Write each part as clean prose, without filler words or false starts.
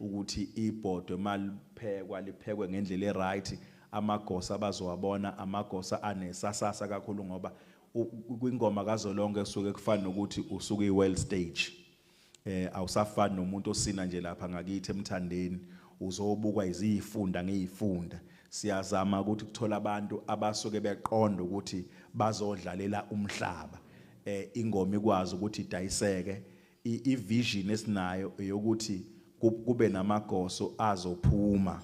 ukuthi ibhodwe maliphekwa liphekwe ngendlela eright, amagosa abazowabona amagosa anesasasa kakhulu ngoba kwingoma kaZolonke kusuke kufana nokuthi usuke iworld stage. Awusafani nomuntu osina nje lapha ngakithi eMthandeni uzobukwa izifunda ngezifunda. Siyazama ukuthi kuthola abantu abasuke beqonda ukuthi bazodlalela umhlaba, ingoma ikwazi ukuthi idayiseke. Ivision esinayo eyokuthi kube namagoso azophuma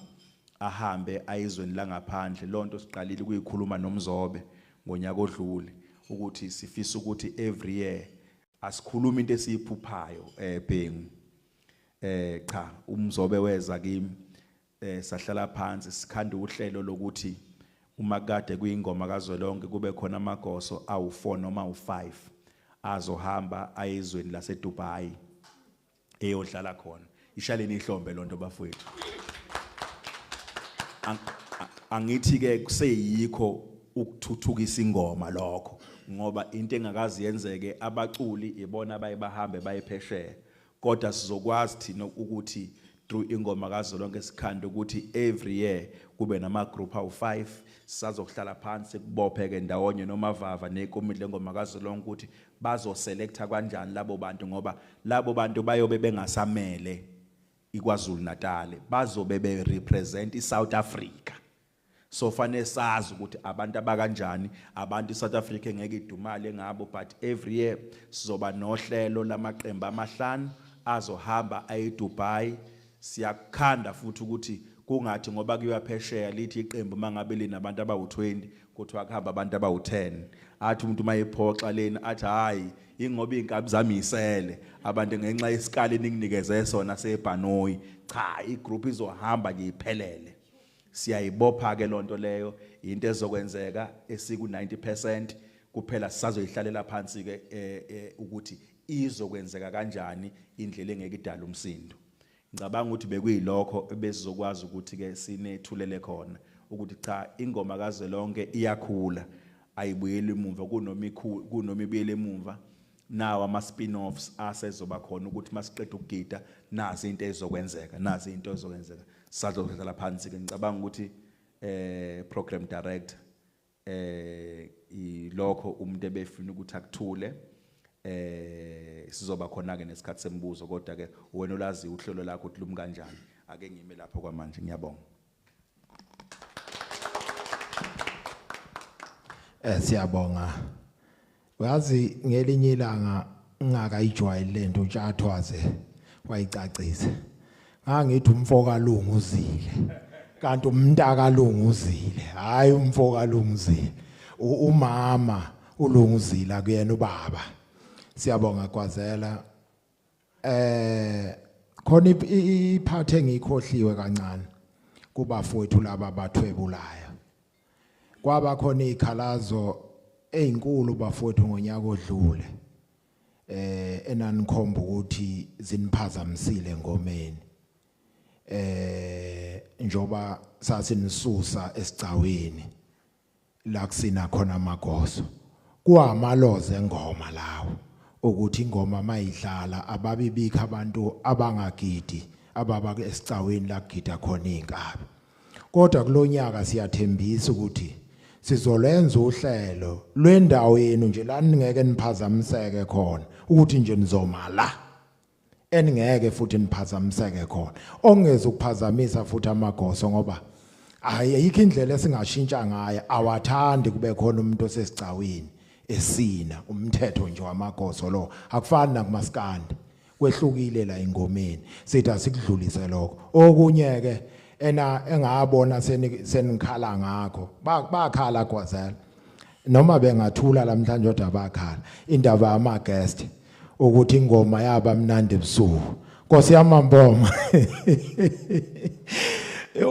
ahambe ayizweni langaphandle. Lonto siqalile ukuyikhuluma noMzobe ngonyaka odlule ukuthi sifisa ukuthi every year asikhuluma into esiyiphuphayo Bhengu. Cha uMzobe weza kimi sahlala phansi sikhanda uhlelo lokuthi uma kade kuyingoma kaZolonke kube khona amagoso awu4 noma u5 azohamba ayizweni laseDubai eyodlala khona. Ishaleni ihlombe lonto bafowethu. Angithi ke kuseyikho ukuthuthukisa ingoma lokho ngoba into engakazi yenzeke abaculi ibona bahambe bayephesheya, kodwa sizokwazi thina ukuthi through ingoma kaZolonke sikhanda ukuthi every year kube nama group awu5 sisazohlala phansi kubopheke ndawonye nomavava nekomiti lengoma kaZolonke ukuthi bazoselecta kanjani labo bantu ngoba labo bantu bayobe bengasamele iKwaZulu Natal, bazobe be represent iSouth Africa. So fanele sazi ukuthi abantu abakanjani, abantu iSouth Africa ngeke idumale ngabo, but every year sizoba nohlelo lamaqembu amahlanu azohamba eDubai. Siyakhanda futhi ukuthi kungathi ngoba kuyaphesheya lithi iqembu mangabe linabantu abawu20 kuthiwa kuhamba abantu abawu10. Athi umuntu mayephoxa leni athi hayi ingoba inkabi zami isele abantu ngenxa yesikali ninginikeze sona seBhanoyi. Cha igroup izohamba nje iphelele. Siyayibopha ke lonto leyo into ezokwenzeka esiku 90% kuphela sisazoyihlalela phansi ke ukuthi izokwenzeka kanjani indlela engeke idala umsindo. Ngicabanga ukuthi bekuyilokho ebesizokwazi ukuthi ke sinethulele khona ukuthi cha ingoma kaZolonke iyakhula ayibuyele emuva kunoma ibuyele emuva. Nawo ama spin-offs asezoba khona ukuthi masiqeda ukugida nazi into ezokwenzeka, nazi into ezokwenzeka. Sazohlala phansi ke ngicabanga ukuthi program director ilokho umuntu ebefuna ukuthi akuthule. Sizoba khona ke nesikhathi sembuzo kodwa ke wena olazi uhlelo lakho ukuthi lumi kanjani ake ngime lapho kwamanje. Ngiyabonga. Siyabonga. Wazi ngelinye ilanga ngakayijwayele lento uNtshathwaze wayicacisa. Ngangithi umfoka lungu uzile. Kanti umntaka lungu uzile. Hayi umfoka lungu uzile. Umama ulungu uzila kuyena ubaba. Siyabonga Gwazela. Khona iphathe ngikhohliwe kancane kubafowethu laba bathwebulayo. Kwaba khona ikhalazo ezinkulu bafowethu ngonyaka odlule. Enanikhomba ukuthi ziniphazamisile ngomeni. Njoba sasinisusa esicaweni la kusina khona amagoso. Kuamaloze ngoma lawo ukuthi ingoma mayidlala ababibika abantu abangagidi ababa esicaweni la kugida khona inkabi. Kodwa kulonyaka siyathembisa ukuthi sizolenza uhlelo lwendawo yenu nje la ningeke niphazamiseke khona ukuthi nje nizoma la eningeke futhi niphazamiseke khona ongeze ukuphazamisa futhi amagoso ngoba ayikho indlela esingashintsha ngayo awathandi kube khona umuntu osesicaweni esina umthetho nje wamagoso lo akufani nakumaskandi kwehlukile la ingomeni sithi asikudlulise lokho okunye ke engabona senikhala ngakho bakhala Gwazela noma bengathula namhlanje kodwa bakhala indaba ama guest ukuthi ingoma yaba mnandi ebusuku Nkosi yamamboma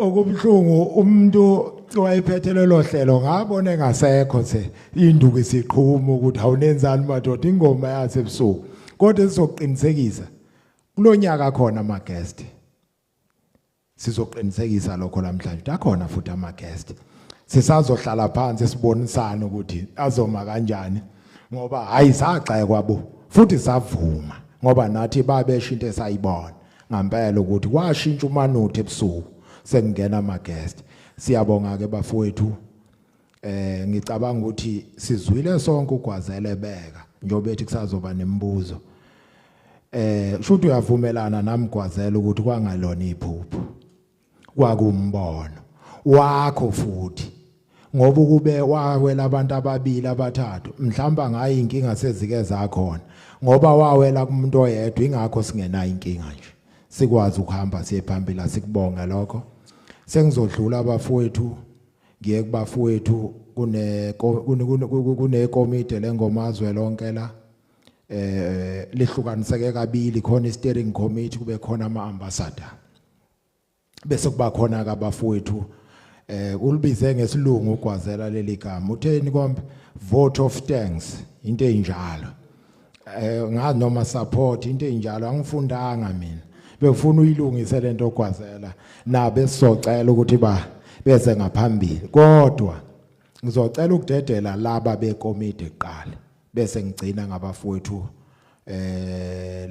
okubhlungu umuntu owayephethele lo hlelo ngabona engasekho nje induku isiqhuma ukuthi awunenzani madoda ingoma yase ebusuku kodwa sizoqinisekisa kulonyaka khona ama guest sizoqinisekisa lokho namhlanje akhona futhi ama guest sisazohlala phansi sibonisana ukuthi azoma kanjani ngoba hayi saxa kwabo futhi savuma ngoba nathi babesho into esayibona ngampela ukuthi kwashintsha uManuthi ebusuku sekungena ama guest. Siyabonga ke bafowethu. Ngicabanga ukuthi sizwile sonke uGwazela beka njobe ethi kusazoba nemibuzo. Shuthi uyavumelana nami Gwazela ukuthi kwangalona iphupho. Kwakumbono wakho futhi. Ngoba ukube wawela abantu ababili abathathu mhlamba ngayi inkinga sezike zakhona ngoba wawela kumuntu oyedwa ingakho singenayo inkinga nje sikwazi ukuhamba siye phambili sikubonga lokho sengizodlula abafowethu ngiye kubafowethu kune komite lengomazwe lonke la lihlukaniseke kabili khona i-steering committee kube khona ama-ambassador bese kuba khona kabafowethu ulibize ngesilungu uGwazela leli gama utheni kombe vote of thanks into enjalo ngazi noma support into enjalo angifundanga mina befuna uyilungise lento oGwazela nabe sizocela ukuthi bese ngaphambili kodwa ngizocela ukudedela laba bekomiti eqala bese ngicina ngabafowethu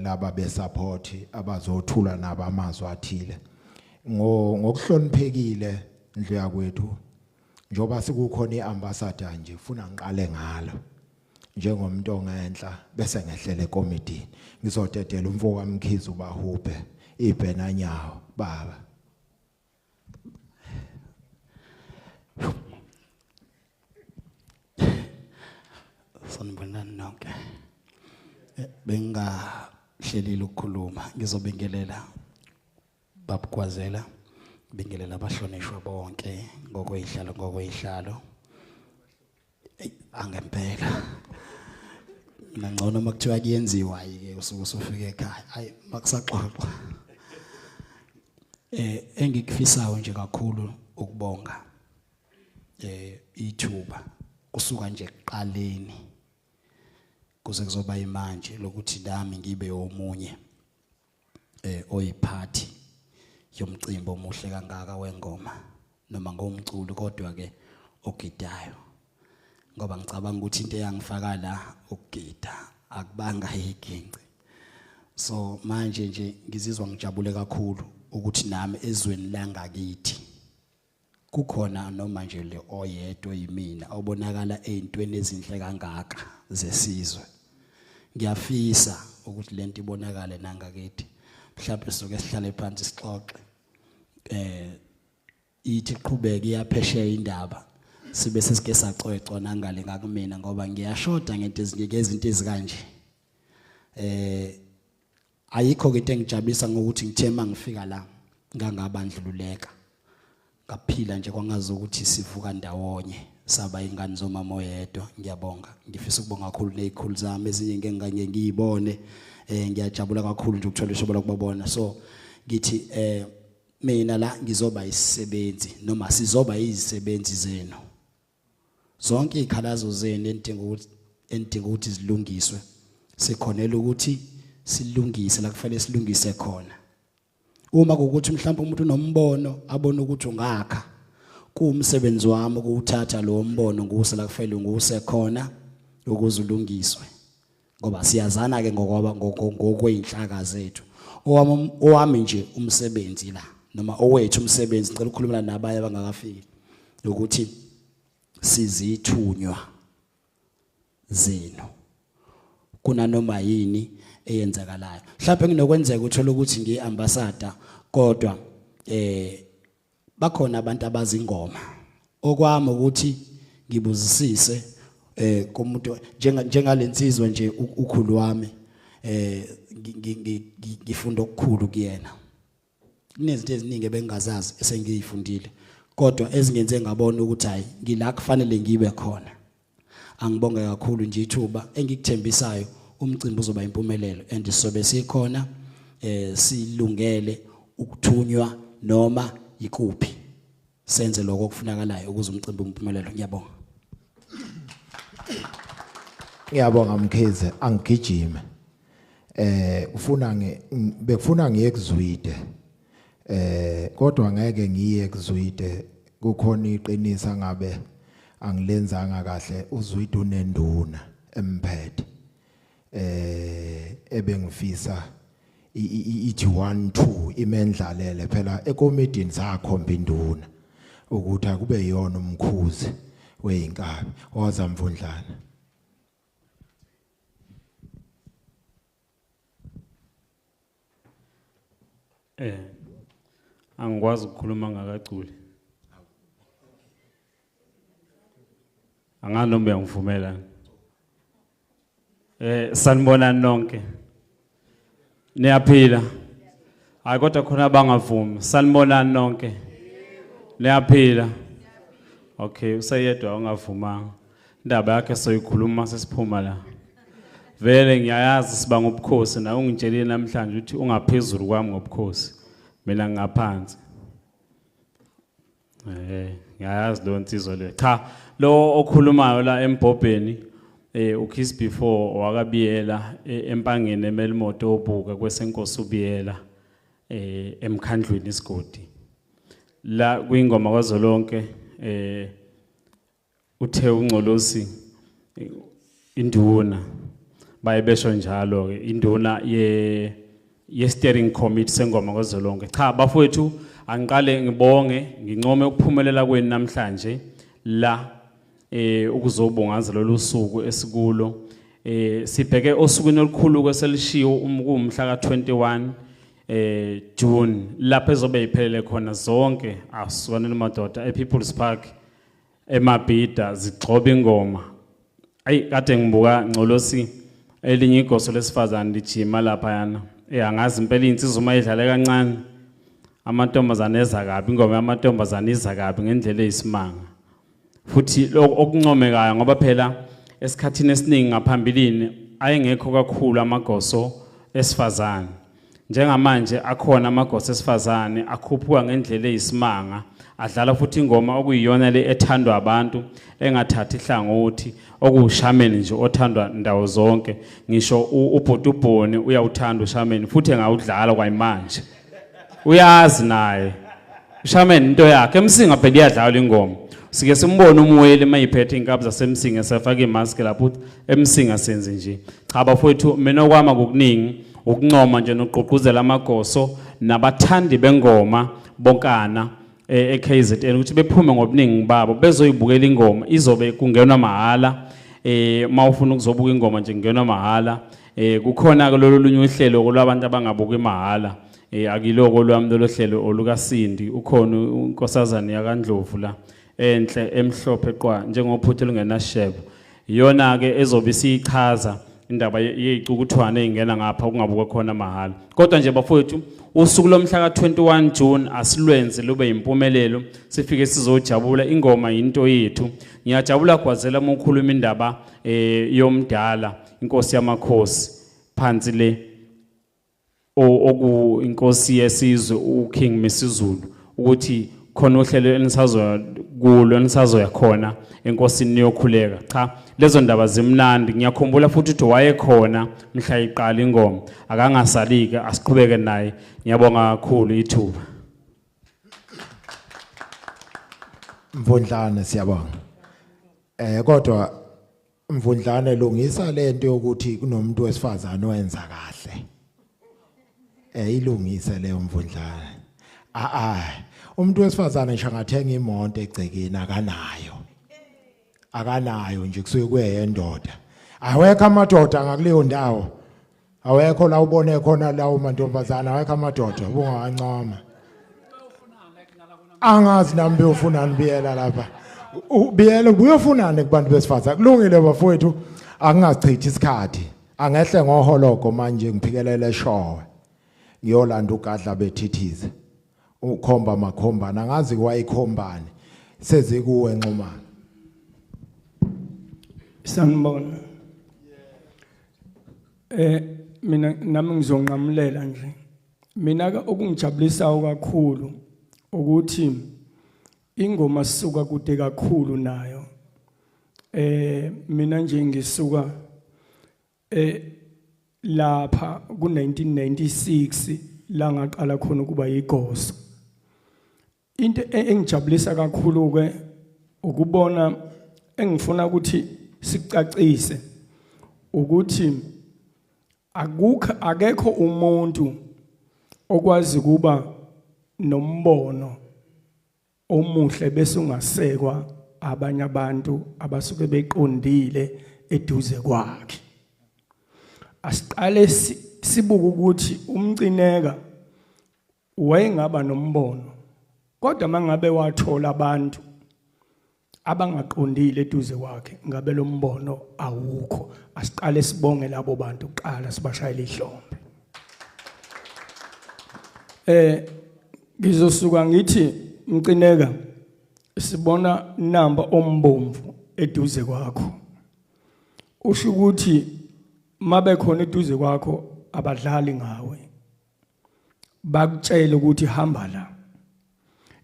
laba besupport abazothula naba amazwi athile ngokuhloniphekile ndlu yakwethu njoba sikukhona iambassador nje ufuna ngiqale ngalo njengomuntu ongenhla bese ngehlele ekomidini ngizodedela umfoko kaMkhize ubahuphe ibhenanyawo baba sanibonani nonke bengahlelile ukukhuluma ngizobingelela babugwazela bingelela abahlonishwa bonke ngokweyihlalo angempela mina ngcono makuthiwa kuyenziwa ke usuku usufika ekhaya hayi makusaxoxwa engikufisayo nje kakhulu ukubonga ithuba kusuka nje ekuqaleni kuze kuzoba imanje lokuthi nami ngibe omunye oyiphathi yomcimbi omuhle kangaka wengoma noma ngomculo kodwa ke ogidayo ngoba ngicabanga ukuthi into eyangifaka la ukugida akubanga iginci so manje nje ngizizwa ngijabule kakhulu ukuthi nami ezweni langakithi kukhona noma nje le oyedwa yimina obonakala ezintweni ezinhle kangaka zesizwe ngiyafisa ukuthi lento ibonakale nangakithi mhlawumbe soke sihlale phansi sixoxe ithi qhubeka iyaphesheya indaba sibe sesike sacocwa nangale ngakumina ngoba ngiyashoda ngento izinto ezikanje ayikho into engijabulisa ngokuthi ngithe mangifika la ngangabandlululeka ngaphila nje kwangazi ukuthi sivuka ndawonye saba ingane zomama oyedwa ngiyabonga ngifisa ukubonga kakhulu nezikhulu zami ezinye ngeke ngiyibone ngiyajabula kakhulu nje ukuthola ishobo lokubabona so ngithi mina la ngizoba isisebenzi noma sizoba izisebenzi zenu zonke izikhalazo zenu enidinga ukuthi zilungiswe sikhonela ukuthi silungise la kufanele silungise khona uma ukuthi mhlawumbe umuntu unombono abone ukuthi ungakha kuumsebenzi wami ukuthatha lo mbono nguse la kufanele nguse khona ukuze ulungiswe ngoba siyazana ke ngokweinhlaka zethu owami nje umsebenzi la noma owethu umsebenzi ngicela ukukhuluma nabaye abangakafiki ukuthi sizithunywa zenu kuna noma yini eyenzakalayo mhlawumbe nginokwenzeka uthola ukuthi ngiambassador kodwa bakhona abantu abazingoma okwami ukuthi ngibuzisise komuntu njengalensizwe nje ukhulu wami ngifunda okukhulu kuyena kunezinto eziningi ebengazazi esengiyifundile kodwa ezingenze ngabona ukuthi hayi ngila kufanele ngibe khona angibonge kakhulu nje ithuba engikuthembisayo umcimbi uzoba impumelelo and sobe sikhona silungele ukuthunywa noma ikuphi senze lokho okufunakalayo ukuze umcimbi umpumelelo ngiyabonga ngiyabonga Mkhize angigijime bekufuna ngiye kuzwide kodwa ngeke ngiye kuzwide kukhona iqinisa ngabe angilenzanga kahle uzwide unenduna emphethe ebengifisa ithi 1 2 imendlalele phela ekomidini sakhomba induna ukuthi akube yona umkhuzi weinkabi waza Mvundlana. Angikwazi ukukhuluma ngakaculi. Anganombe uyangivumela. Sanibona nonke. Niyaphila. Hayi kodwa khona abangavumi. Sanibona nonke. Niyaphila. Okay, usayedwa ongavumanga. Indaba yakhe soyikhuluma sesiphuma la. Vele ngiyayazi siba ngobukhosi na ungitshelile namhlanje ukuthi ungaphezulu kwami ngobukhosi. Mina ngaphansi. Ngiyayazi lo nsizwa le. Cha, lo okhulumayo la embhobheni uKiss before wakabiyela empangeni emelimoto obuka kwesenkosi ubiyela emkhandlweni isigodi. La kwingoma kwaZolonke uthe uNgcolosi induna bayibesho njalo ke induna ye steering committee sengoma kwaZolonke. Cha bafowethu angiqale ngibonge ngincome ukuphumelela kwenu namhlanje la ukuzobongaza lolu suku esikulo sibheke osukwini olukhulu kweselishiwo umhla ka21 June lapho ezobe iphelele khona zonke asukane madoda ePeople's Park eMabhida zigxoba ingoma. Ayi kade ngibuka Ngcolosi elinye igoso lesifazane lijima lapha yana angazi impela insizwa uma idlale kancane amantombazane eza kabi ingoma yamantombazane iza kabi ngendlela eyisimanga futhi okuncomekayo ngoba phela esikhathini esiningi ngaphambilini ayengekho kakhulu amagoso esifazane njengamanje akhona amagoso esifazane akhuphuka ngendlela eyisimanga adlala futhi ingoma okuyiyona le ethandwa abantu engathathi ihlangothi okuwushameni nje othandwa ndawo zonke ngisho ubhotubhoni uyawuthanda ushameni futhi engawudlala kwayimanje uyazi naye ushameni into yakhe emsinga phela iyadlala ingoma sike simbone umweli mayiphethe inkabi zasemsinga sefaka imask lapho emsinga senze nje cha bafowethu mina okwama kokuningi ukuncoma nje noqoquzela amagoso nabathandi bengoma bonkana eKZN ukuthi bephume ngobuningi babo bezoyibukela ingoma izobe kungenwa mahala mawufuna ukuzobuka ingoma nje kungenwa mahala kukhona ke lolu lunye uhlelo kwabantu abangabuka imahala akiloko lwami lo hlelo olukaSindi ukhona unkosazana yakandlovu la enhle emhlophe qwa njengophuthe lungenashebo iyona ke ezobe siyichaza indaba yeyicukuthwana engena ngapha kungabuka khona mahala kodwa nje bafowethu usuku lomhla ka21 June asilwenze lube impumelelo sifike sizojabula ingoma into yethu ngiyajabula kwazela ukukhuluma indaba yomdala inkosi yamakhosi phansi le oku inkosi yesizwe uKing Misizulu ukuthi khona uhlelo enisazo kulo enisazoya khona enkosini yokhuleka cha lezo ndaba zimnandi ngiyakhumbula futhi ukuthi wayekhona mhla iqala ingoma akangasalika asiqhubeke naye ngiyabonga kakhulu ithuba Mvundlane siyabonga kodwa Mvundlane lungisa lento yokuthi kunomuntu wesifazane owenza kahle ilungise leyo Mvundlane umuntu wesifazane ngisho ngathenga imoto egcekeni akanayo nje kusuke kuyendoda awekho amadoda ngakuleyo ndawo awekho la ubone khona lawo mantombazana awekho amadoda ubungancoma angazi nami beyofunani biyela lapha ubiyela ubuyofunani kubantu besifazane kulungile bafowethu akungachithi isikhathi angehle ngoholoko manje ngiphikelele eshowe ngiyolanda ugadla bethithize ukhomba makhombana angazi kwayikhombani seze kuwe Nxumalo sanibona mina nami ngizonqamulela nje mina okungijabulisayo kakhulu ukuthi ingoma sisuka kude kakhulu nayo mina nje ngisuka lapha ku1996 la ngaqala khona ukuba yigoso into engijabulisa kakhulu ke ukubona engifuna ukuthi sicacise ukuthi akekho umuntu okwazi kuba nombono omuhle bese ungasekwa abanye abantu abasuke beqondile eduze kwakhe. Asiqale sibuka ukuthi umcineka wayengaba nombono, kodwa mangabe wathola abantu abangaqondile eduze kwakhe ngabe lo mbono awukho. Asiqale sibonge labo bantu kuqala, sibashayela ihlombe. Ngizosuka ngithi Mcineka sibona namba ombomvu eduze kwakho. Usho ukuthi mabe khona eduze kwakho abadlali ngawe, bakutshela ukuthi hamba la.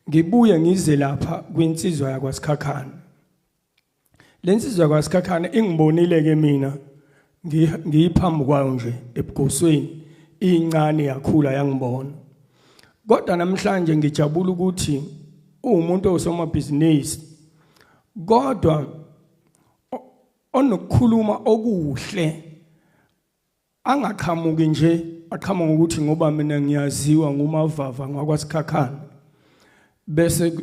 Ngibuye ngize lapha kwinsizwa yakwaSikhakhane. Lensizwa yakwaSikhakhane ingibonile ke mina ngiyiphambi kwayo nje ebugosweni, incane yakhula yangibona. Kodwa namhlanje ngijabula ukuthi umuntu osomabhizinisi, kodwa onokukhuluma okuhle, angaqhamuki nje aqhamuka ukuthi ngoba mina ngiyaziwa ngumavava ngakwaSikhakhane bese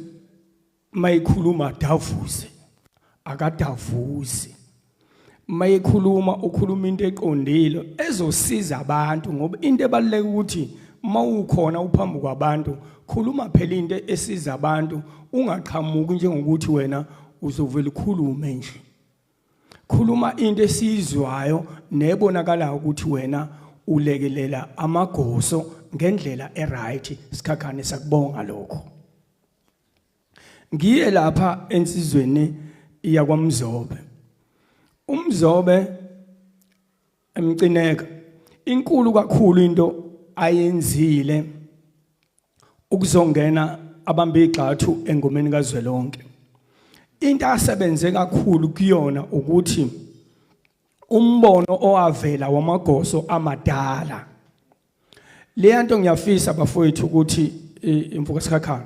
mayikhuluma davuze, akadavuzi. Mayikhuluma ukhuluma into eqondile ezosiza abantu, ngoba into ebaluleke ukuthi mawukhona uphambi kwabantu khuluma phela into esiza abantu, ungaqhamuki njengokuthi wena uzovela ukhulume nje. Khuluma into esizwayo nebonakala ukuthi wena ulekelela amagoso ngendlela eright. Sikhakhane sakubonga lokho. Ngiye lapha ensizweni yakwaMzobe. UMzobe Mcineka inkulu kakhulu into ayenzile ukuzongena abambe igxathu engomeni kaZwelonke. Into asebenze kakhulu kuyona ukuthi umbono owavela wamagoso amadala. Le nto ngiyafisa bafowethu ukuthi imvuka Sikhakhane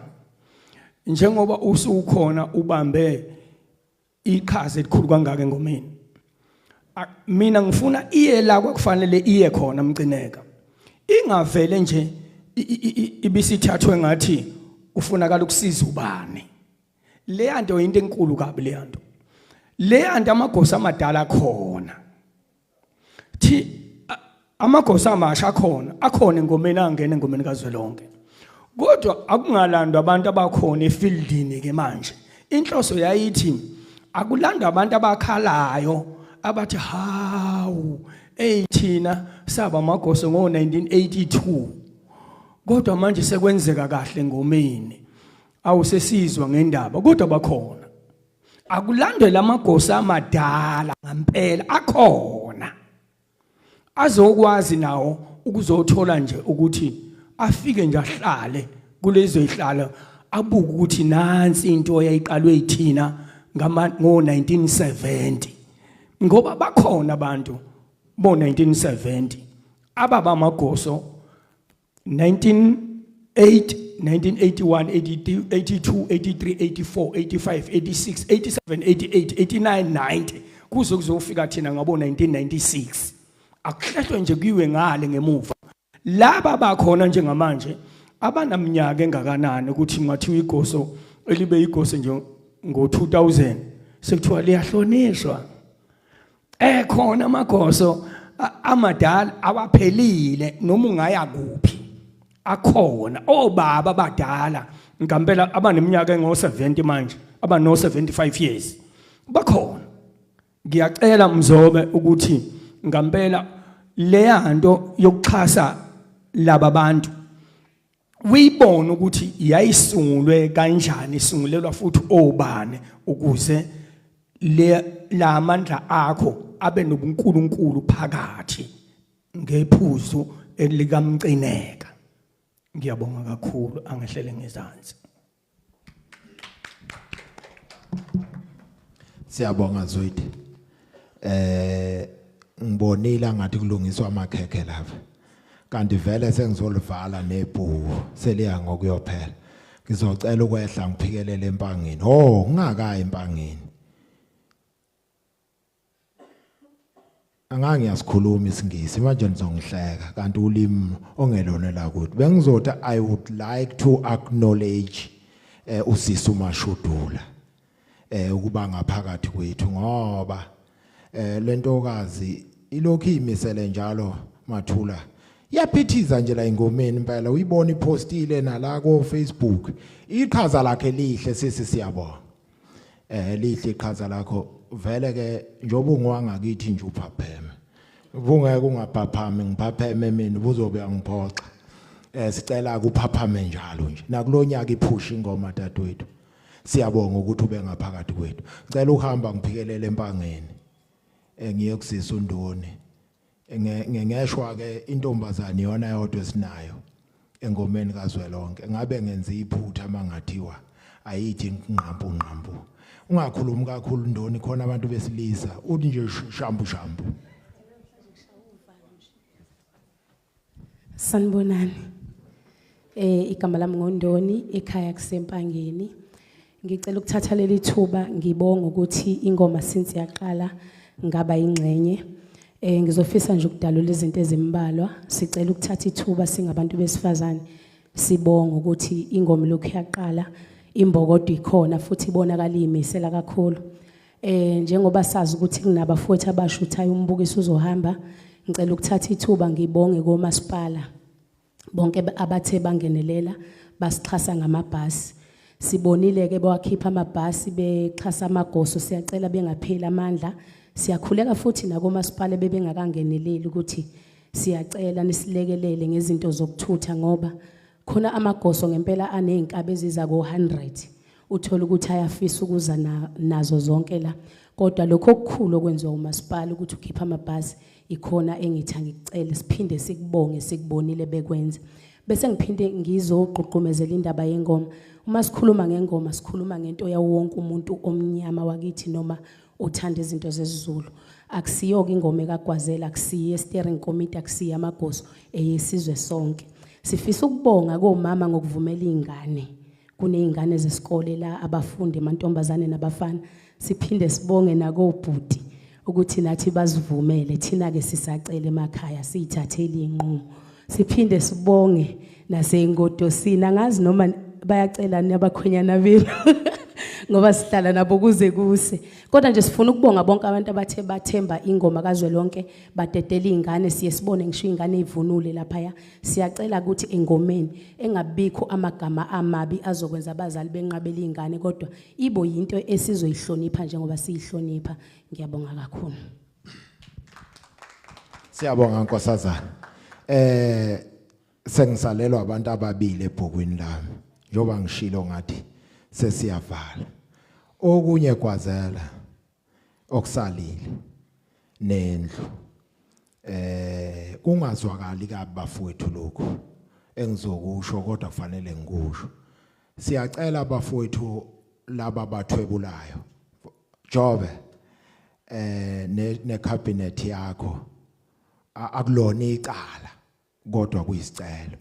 njengoba usukhona ubambe iqhaza elikhulu kangaka engomeni, mina ngifuna iye la kwakufanele iye khona Mcineka, ingavele nje ibisithathwe ngathi ufunakala ukusiza ubani. Le nto into enkulu kabi le nto. Le nto amagosa amadala khona thi amagosa amasha akhona engomeni, angena engomeni kaZwelonke, kodwa akungalandwa abantu abakhona efieldini ke manje. Inhloso yayithi akulandwa abantu abakhalayo abathi hawu thina saba amagoso ngo-1982 kodwa manje sekwenzeka kahle ngomeni, awusesizwa ngendaba, kodwa bakhona. Akulandwe lamagosa amadala ngempela akhona azokwazi nawo ukuzothola nje ukuthi afike nje ahlale kulezo ihlala abuke ukuthi nansi into eyayiqalwe yithina ngo-1970, ngoba bakhona abantu bo-1970 ababa amagoso 1980, 1981, 82, 83, 84, 85, 86, 87, 88, 89, 90 kuze kuzofika thina ngabo 1996. Akuhlehlwe nje kuyiwe ngale ngemuva. Laba bakhona njengamanje abanaminyaka engakanani ukuthi ngathiwa igoso elibe igoso nje ngo-2000 sekuthiwa liyahlonishwa. Khona amagoso amadala awaphelile noma ungaya kuphi akhona. Obaba abadala ngempela abaneminyaka engo-70 manje, abano-75 years bakhona. Ngiyacela Mzobe ukuthi ngempela le nto yokuxhasa laba bantu uyibone ukuthi yayisungulwe kanjani, isungulelwa futhi obane ukuze la amandla akho abe nobunkulunkulu phakathi ngephuzu elikaMcineka. Ngiyabonga kakhulu, angehlele ngezansi. Siyabonga Zwide. Ngibonile ngathi kulungiswa amakhekhe lapha. Kanti vele sengizolivala nebhuku seliya ngokuyophela. Ngizocela ukwehla ngiphikelele empangeni. Ngingakayi empangeni. angangiyasikhuluma isingisi manje nizongihleka kanti ulimi ongelona la kuthi bengizothi I would like to acknowledge usisi uMashudula ukuba ngaphakathi kwethu ngoba lentokazi ilokhu imisele njalo Mathula yaphithiza nje la ingomeni impela uyibona ipostile nala ko Facebook iqhaza lakhe lihle sisi siyabona lihle iqhaza lakho vele ke njoba ungwangakithi nje uphapheme ubungeke ungaphaphami ngiphapheme mina ubuzobe angiphoxa sicela ukuphaphame njalo nje nakulonyaka iphusha ingoma dadwethu siyabonga ukuthi ube ngaphakathi kwethu ngicela uhamba ngiphikelele empangeni ngiyokusisa uNdoni ngeshwa ke intombazane yona yodwa esinayo engomeni kaZwelonke ngabe ngenza iphutha mangathiwa ayithi nqampu ungakhulumi kakhulu Ndoni khona abantu besilisa uthi nje shambu Sanibonani igama lami ngoNdoni ekhaya kusempangeni ngicela ukuthatha leli thuba ngibonga ukuthi ingoma since yaqala ngaba ingcenye ngizofisa nje ukudalula izinto ezimbalwa sicela ukuthatha ithuba singabantu besifazane sibonga ukuthi ingoma lokhu yaqala imbokodo ikhona futhi ibonakala imisela kakhulu njengoba sazi ukuthi kunabafowethu abashuthayo umbukiso uzohamba ngicela ukuthatha ithuba ngibonge komasipala bonke abathe bangenelela basixhasa ngamabhasi sibonile ke bawakhipha amabhasi bexhasa amagoso siyacela bengapheli amandla siyakhuleka futhi nakomasipala bebengakangeneleli ukuthi siyacela nisilekelele ngezinto zokuthutha ngoba khona amagoso ngempela anezingkabe eziza ko100 uthola ukuthi ayafisa ukuza nazo zonke la kodwa lokho okukhulu okwenziwa umasipala ukuthi ukhipha amabhasi ikhona engithanga ngicela siphinde sikubonge sikubonile bekwenza bese ngiphinde ngizoqhuqhumezela indaba yengoma uma sikhuluma ngengoma sikhuluma ngento yawo wonke umuntu omnyama wakithi noma othanda izinto zesiZulu akusiyoke ingoma kaGwazela akusiye steering committee akusiye amagoso eyesizwe sonke sifisa ukubonga komama ngokuvumela izingane kunezingane zesikole la abafundi amantombazane nabafana siphinde sibonge nakobhuti ukuthi nathi bazivumele thina ke sisacela emakhaya siyithathele inqumo siphinde sibonge nasengotosini angazi noma bayacela nabakhwenyana benu ngoba sihlala nabo kuze kuse kodwa nje sifuna ukubonga bonke abantu abathe bathemba ingoma kaZwelonke badedela izingane siye sibone ngisho izingane ezivunule lapha siyacela ukuthi engomeni engabikho amagama amabi azokwenza abazali benqabela izingane kodwa ibo yinto esizoyihlonipha njengoba siyihlonipha ngiyabonga kakhulu siyabonga nkosazana sengisalelwa abantu ababili ebhukwini lami njoba ngishilo ngathi sesiyavala okunye Gwazela okusalile nendlu kungazwakali kabafowethu lokho engizokusho kodwa kufanele ngikusho siyacela abafowethu laba bathwebulayo Jobe ne cabinet yakho akulona icala kodwa kuyisicelo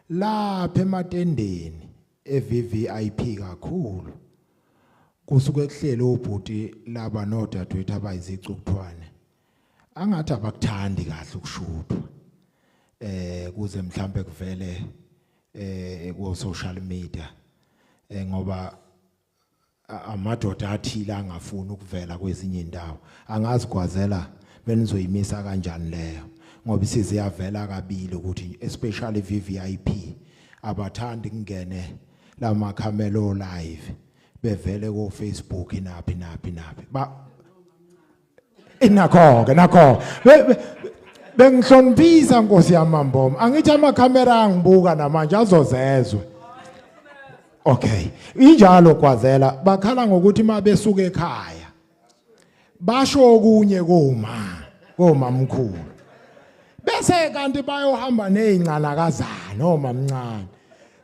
lapha ematendeni eVVIP kakhulu kusuke kuhlele obhuti laba nodadewethu abayizicukuthwane angathi abakuthandi kahle ukushuthwa kuze mhlambe kuvele ku social media ngoba amadoda athila angafuni ukuvela kwezinye indawo angazi Gwazela benizoyimisa kanjani leyo ngoba isiziyavela kabili ukuthi especially VVIP abathandi kungene lama camera live bevele ku Facebook naphi ba nakho bengihloniphisa Nkosi yamamboma angithi ama camera angibuka namanje azozezwe okay injalo Gwazela bakhala ngokuthi mabesuka ekhaya basho okunye koma mkhulu bese kanti bayohamba nezingcanakazana noma mncane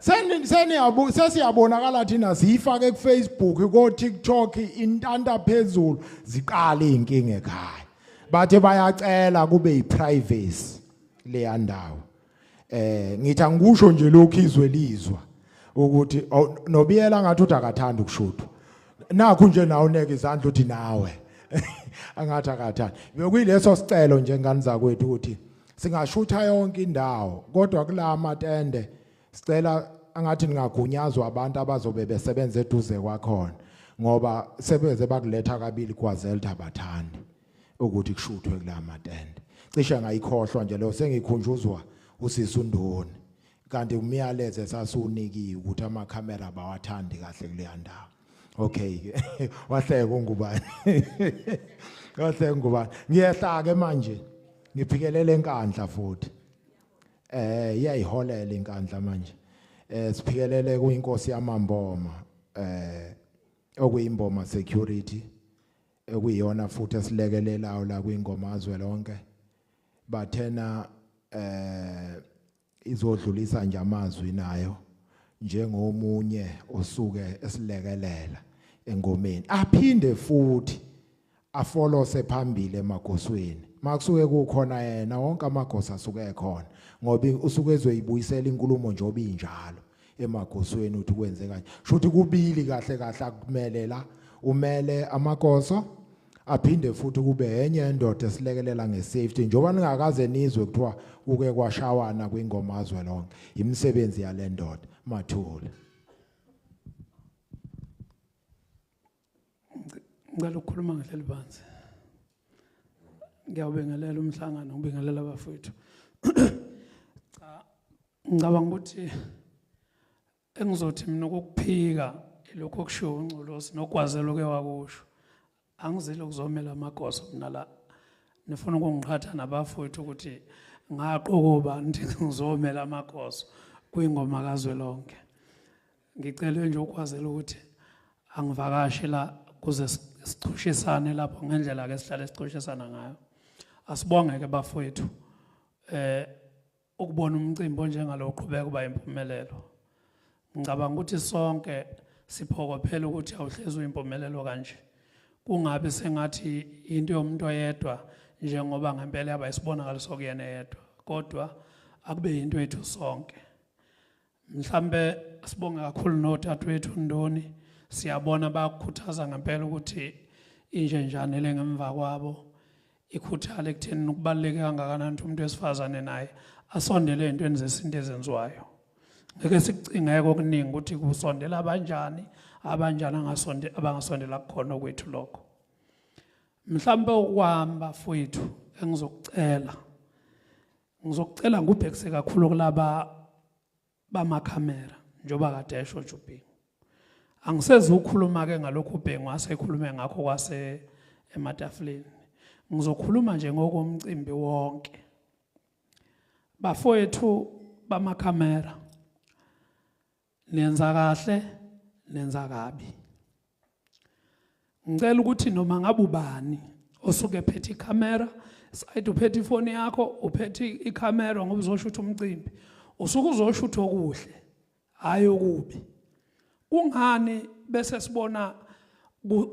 sesiyabonakala thina siyifake ku Facebook ko TikTok intanta phezulu ziqala izinkinga ekhaya bathe bayacela kube yiprivacy le ndawo ngithi angikusho nje lokhu izwe lizwa ukuthi nobiyela ngathi uthi akathanda ukushuthwa nakho nje nawo neke izandla uthi nawe angathi akathani bekuyileso sicelo nje ngani zakwethu ukuthi singashutha yonke indawo kodwa kula matende sicela angathi ningagunyazwa abantu abazobe besebenza eduze kwakhona ngoba sebeze bakuletha kabili kwaZelta bathandi ukuthi kushuthwe kula matende cishe ngayikhohlwa nje lo sengikhunjuzwa usisi uNdoni kanti umyaleze sasunikiwe ukuthi amakhamera bawathandi kahle kuleya ndawo okay wahleka ungubani wahleka ungubani ngiyehla ke manje ngiphikelele enkandla futhi iyayiholela inkandla manje siphikelele kuyinkosi yamamboma okuyimboma security ekuyiyona futhi esilekelelayo la kwingoma azwelonke bathena izodlulisa nje amazwi nayo njengomunye osuke esilekelela engomeni aphinde futhi afolose phambili emagosweni makusuke kukhona yena wonke amagosa asuke ekhona ngoba usuke ezoyibuyisela inkulumo nje obinjalo emagosweni uthi kwenze kanje shothi kubili kahle kahle akumele la umele amagoso aphinde futhi kube enye indoda esilekelela ngesafety njoba ningakaze nizwe kuthiwa kuke kwashawana kwingoma azwelonke imisebenzi yale ndoda mathula ngicela ukukhuluma ngehlelo phansi ngiyawubingelela umhlangano ngibingelela abafowethu ngicabanga ukuthi engizothi mina ukuphika lokho kushiwo uNculosi nokwazelo ke wakusho angizile ukuzomela amagoso mina la nifuna ukungiqhatha nabafowethu ukuthi ngaqokoba ngizomela amagoso kwingoma kaZwelonke ngicela nje ukwazela ukuthi angivakashe la kuze sicushisane lapho ngendlela ke sihlale sicushisana ngayo asibonge ke bafowethu ukubona umcimbi onjengalo uqhubeka kuba impumelelo ngicabanga ukuthi sonke siphokophela ukuthi awuhlezi uyimpumelelo kanje kungabe sengathi into yomuntu oyedwa njengoba ngempela yaba isibonakaliso kuyena yedwa kodwa akube into yethu sonke mhlambe sibonga kakhulu notatwethu Ndoni siyabona bayakukhuthaza ngempela ukuthi inje njani lengemva kwabo ikhuthale ekutheni ukubaluleke kangakanani umuntu wesifazane naye asondele ezintweni zesinto ezenziwayo ngeke sikucingeke okuningi ukuthi kusondela abanjani abangasondela kukhona kwethu lokho mhlambe ukwamba fowethu ngizokucela ngubhekise kakhulu kulaba bamakhamera njoba kade esho Jubhengu angiseze ukukhuluma ke ngalokho uBhengu wasekhulume ngakho kwase ematafuleni ngizokhuluma nje ngokomcimbi wonke bafowethu bamakhamera nenza kahle nenza kabi ngicela ukuthi noma ngabe ubani osuke ephethe ikhamera side uphethe ifoni yakho uphethe ikhamera ngoba uzoshutha umcimbi usuke uzoshutha okuhle hayi okubi kungani bese sibona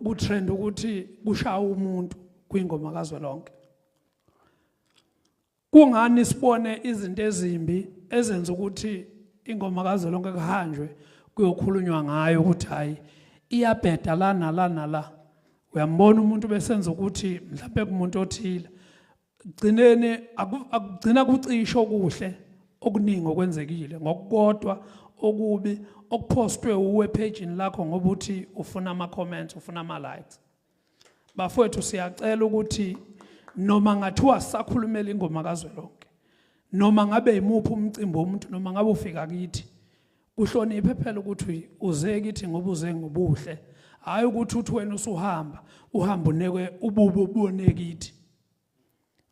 ku trend ukuthi kushaya umuntu kwingoma kaZwelonke kungani sibone izinto ezimbi ezenza ukuthi ingoma kaZwelonke kuhanjwe kuyokhulunywa ngayo ukuthi hayi iyabheda la nala uyambona umuntu besenza ukuthi mhlawumbe kumuntu othile gcinene akugcina kucisho okuhle okuningi okwenzekile ngokukodwa okubi okupostwe uwe pageini lakho ngoba uthi ufuna ama comments ufuna ama likes bafowethu siyacela ukuthi noma ngathiwa sakhulumela ingoma kaZwelonke noma ngabe imuphi umcimbi womuntu noma ngabe ufika kithi kuhloniphe phela ukuthi uze kithi ngoba uze ngobuhle hayi ukuthi uthi wena usuhamba unekwe ububi ubone kithi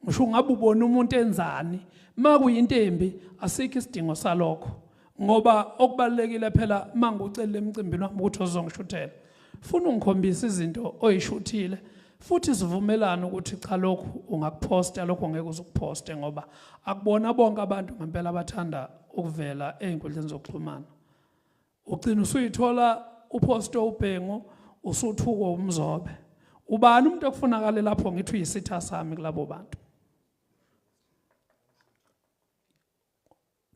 ngisho ungabe ubona umuntu enzani makuyinto embi asikho isidingo salokho ngoba okubalekile phela mangucela emcimbini wami ukuthi uzongishuthela ufuna ungikhombisa izinto oyishuthile futhi sivumelana ukuthi cha lokho ungakuposta lokho ngeke uzukuphoste ngoba akubona bonke abantu ngempela abathanda ukuvela einkundleni zokuxhumana ugcina usuyithola uposto uBhengu usuthuko umzobe ubani umuntu okufunakala lapho ngithi uyisitha sami kulabo bantu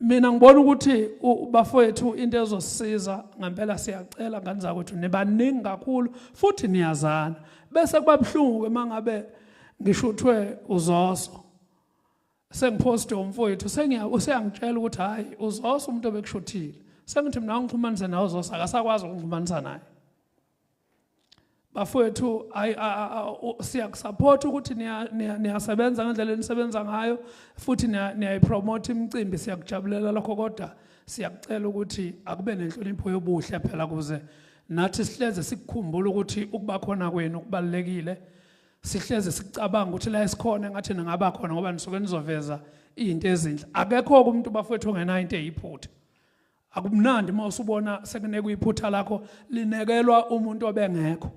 mina ngibona ukuthi bafowethu into ezosisiza ngempela siyacela ngani zakwethu nibaningi kakhulu futhi niyazana bese kuba buhlungu ke mangabe ngishuthwe uzoso sengiphoste umfowethu useyangitshela ukuthi hayi uzoso umuntu obekushuthile sengithi mina ngixhumanise nawe uzoso akasakwazi ukungixhumanisa naye bafowethu siyakusupport ukuthi niyasebenza ngendlela enisebenza ngayo futhi niyayipromote imicimbi siyakujabulela lokho kodwa siyakucela ukuthi akube nenhlonipho yobuhle phela kuze nathi sihleze sikukhumbula ukuthi ukuba khona kwenu kubalekile sihleze sicabanga ukuthi la esikhona ngathi ningaba khona ngoba nisuke nizoveza izinto ezinhle akekho umuntu bafowethu ongenayo into eyiphutha akumnandi mawusubona sekuneke iphutha lakho linekelwa umuntu obengekho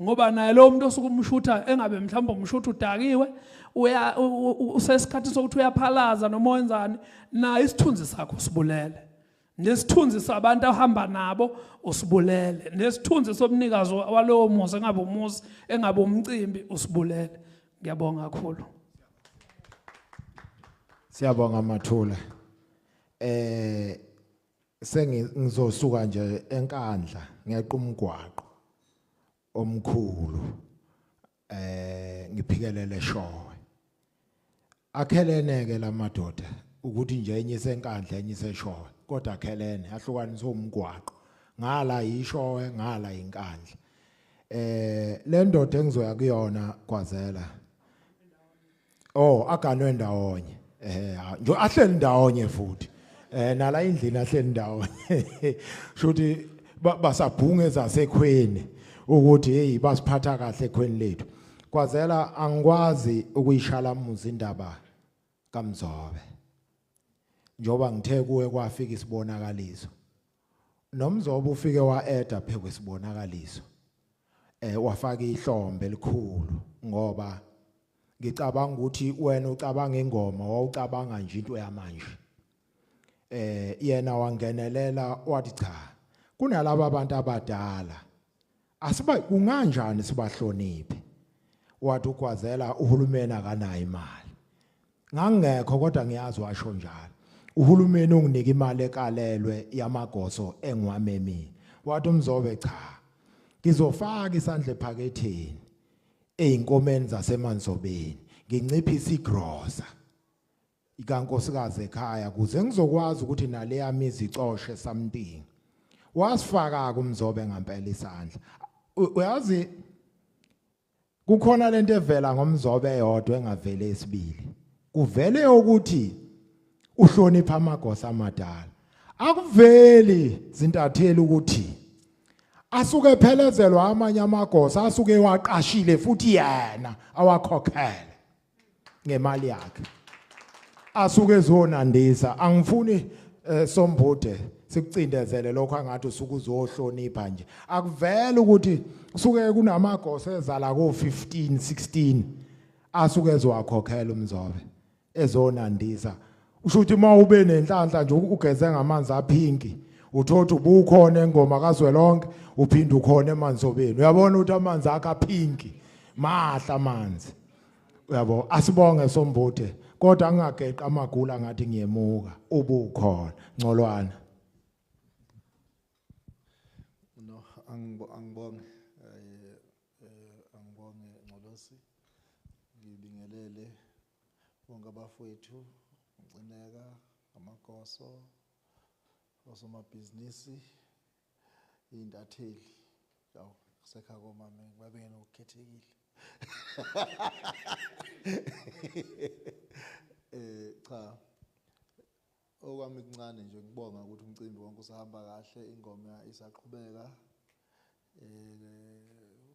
ngoba naye lo muntu osuke umshutha engabe mhlawumbe umshutha udakiwe usesikhathi sokuthi uyaphalaza noma wenzani na isithunzi sakho sibulele nesithunzi sabantu ahamba nabo usibulele nesithunzi somnikazi walowo muzi engabe umuzi engabe umcimbi usibulele ngiyabonga kakhulu Siyabonga Mathula sengizosuka nje enkandla ngeqa umgwaqo omkhulu ngiphikelele Showe akheleneke lamadoda ukuthi nje enye senkandla enye seShowe kodwa akhelene ahlukanisa umgwaqo ngala iShowe ngala inkandla le ndoda engizoya kuyona kwazela aganwe ndawonye nje ahleli ndawonye futhi nala indlini ahleli ndawonye shothi basabhunge zasekhweni ukuthi hey basiphatha kahle ekhweni lethu kwazela angikwazi ukuyishalamuza indaba kaMzobe njoba ngithe kuwe kwafika isibonakaliso noMzobe ufike waeda phe kwesibonakaliso wafaka ihlombe elikhulu ngoba ngicabanga ukuthi wena ucabanga ingoma wawucabanga nje into yamanje yena wangenelela wathi cha kunalabo abantu abadala asiba kunganjani sibahloniphe wathi ukwazela uhulumeni akanayo imali ngangekho kodwa ngiyazi washo njalo uhulumeni unginika imali ekalelwe yamagoso engiwamemi wathi uMzobe cha ngizofaka isandla ephaketheni einkomeni zasemanzobeni nginciphisa igrosa ikankosikazi ekhaya kuze ngizokwazi ukuthi nale yami izicoshe something wasifaka kuMzobe ngempela isandla uyazi kukhona lento evela ngoMzobe eyodwa engavele esibili kuvele ukuthi uhlonipha amagosa amadala akuveli zintatheli ukuthi asuke phelezelwa amanye amagosa asuke waqashile futhi yena awakhokhele ngemali yakhe asuke ezonandisa angifuni Sombude sikucindezele lokho angathi usuke uzohlonipha nje akuvela ukuthi usuke kunamagosa ezala ko 15 16 asuke ezowakhokhela uMzobe ezonandisa usho ukuthi mawube nenhlanhla nje ugeze ngamanzi aphinki uthothi ubukhona engoma kaZwelonke uphinde ukhona emanzobeni uyabona ukuthi amanzi akhe aphinki mahla amanzi uyabo asibonge Sombude kodwa angageqa amagula ngathi ngiyemuka ubukhona ngcolwana no angibonge Ngcolosi ngibingelele bonke abafowethu ngcineka amagoso osomabhizinisi intatheli yaw kusekha komama babengena ukukhethekile cha okwami kuncane nje ngibonga ukuthi umcimbi wonke usahamba kahle ingoma isaqhubeka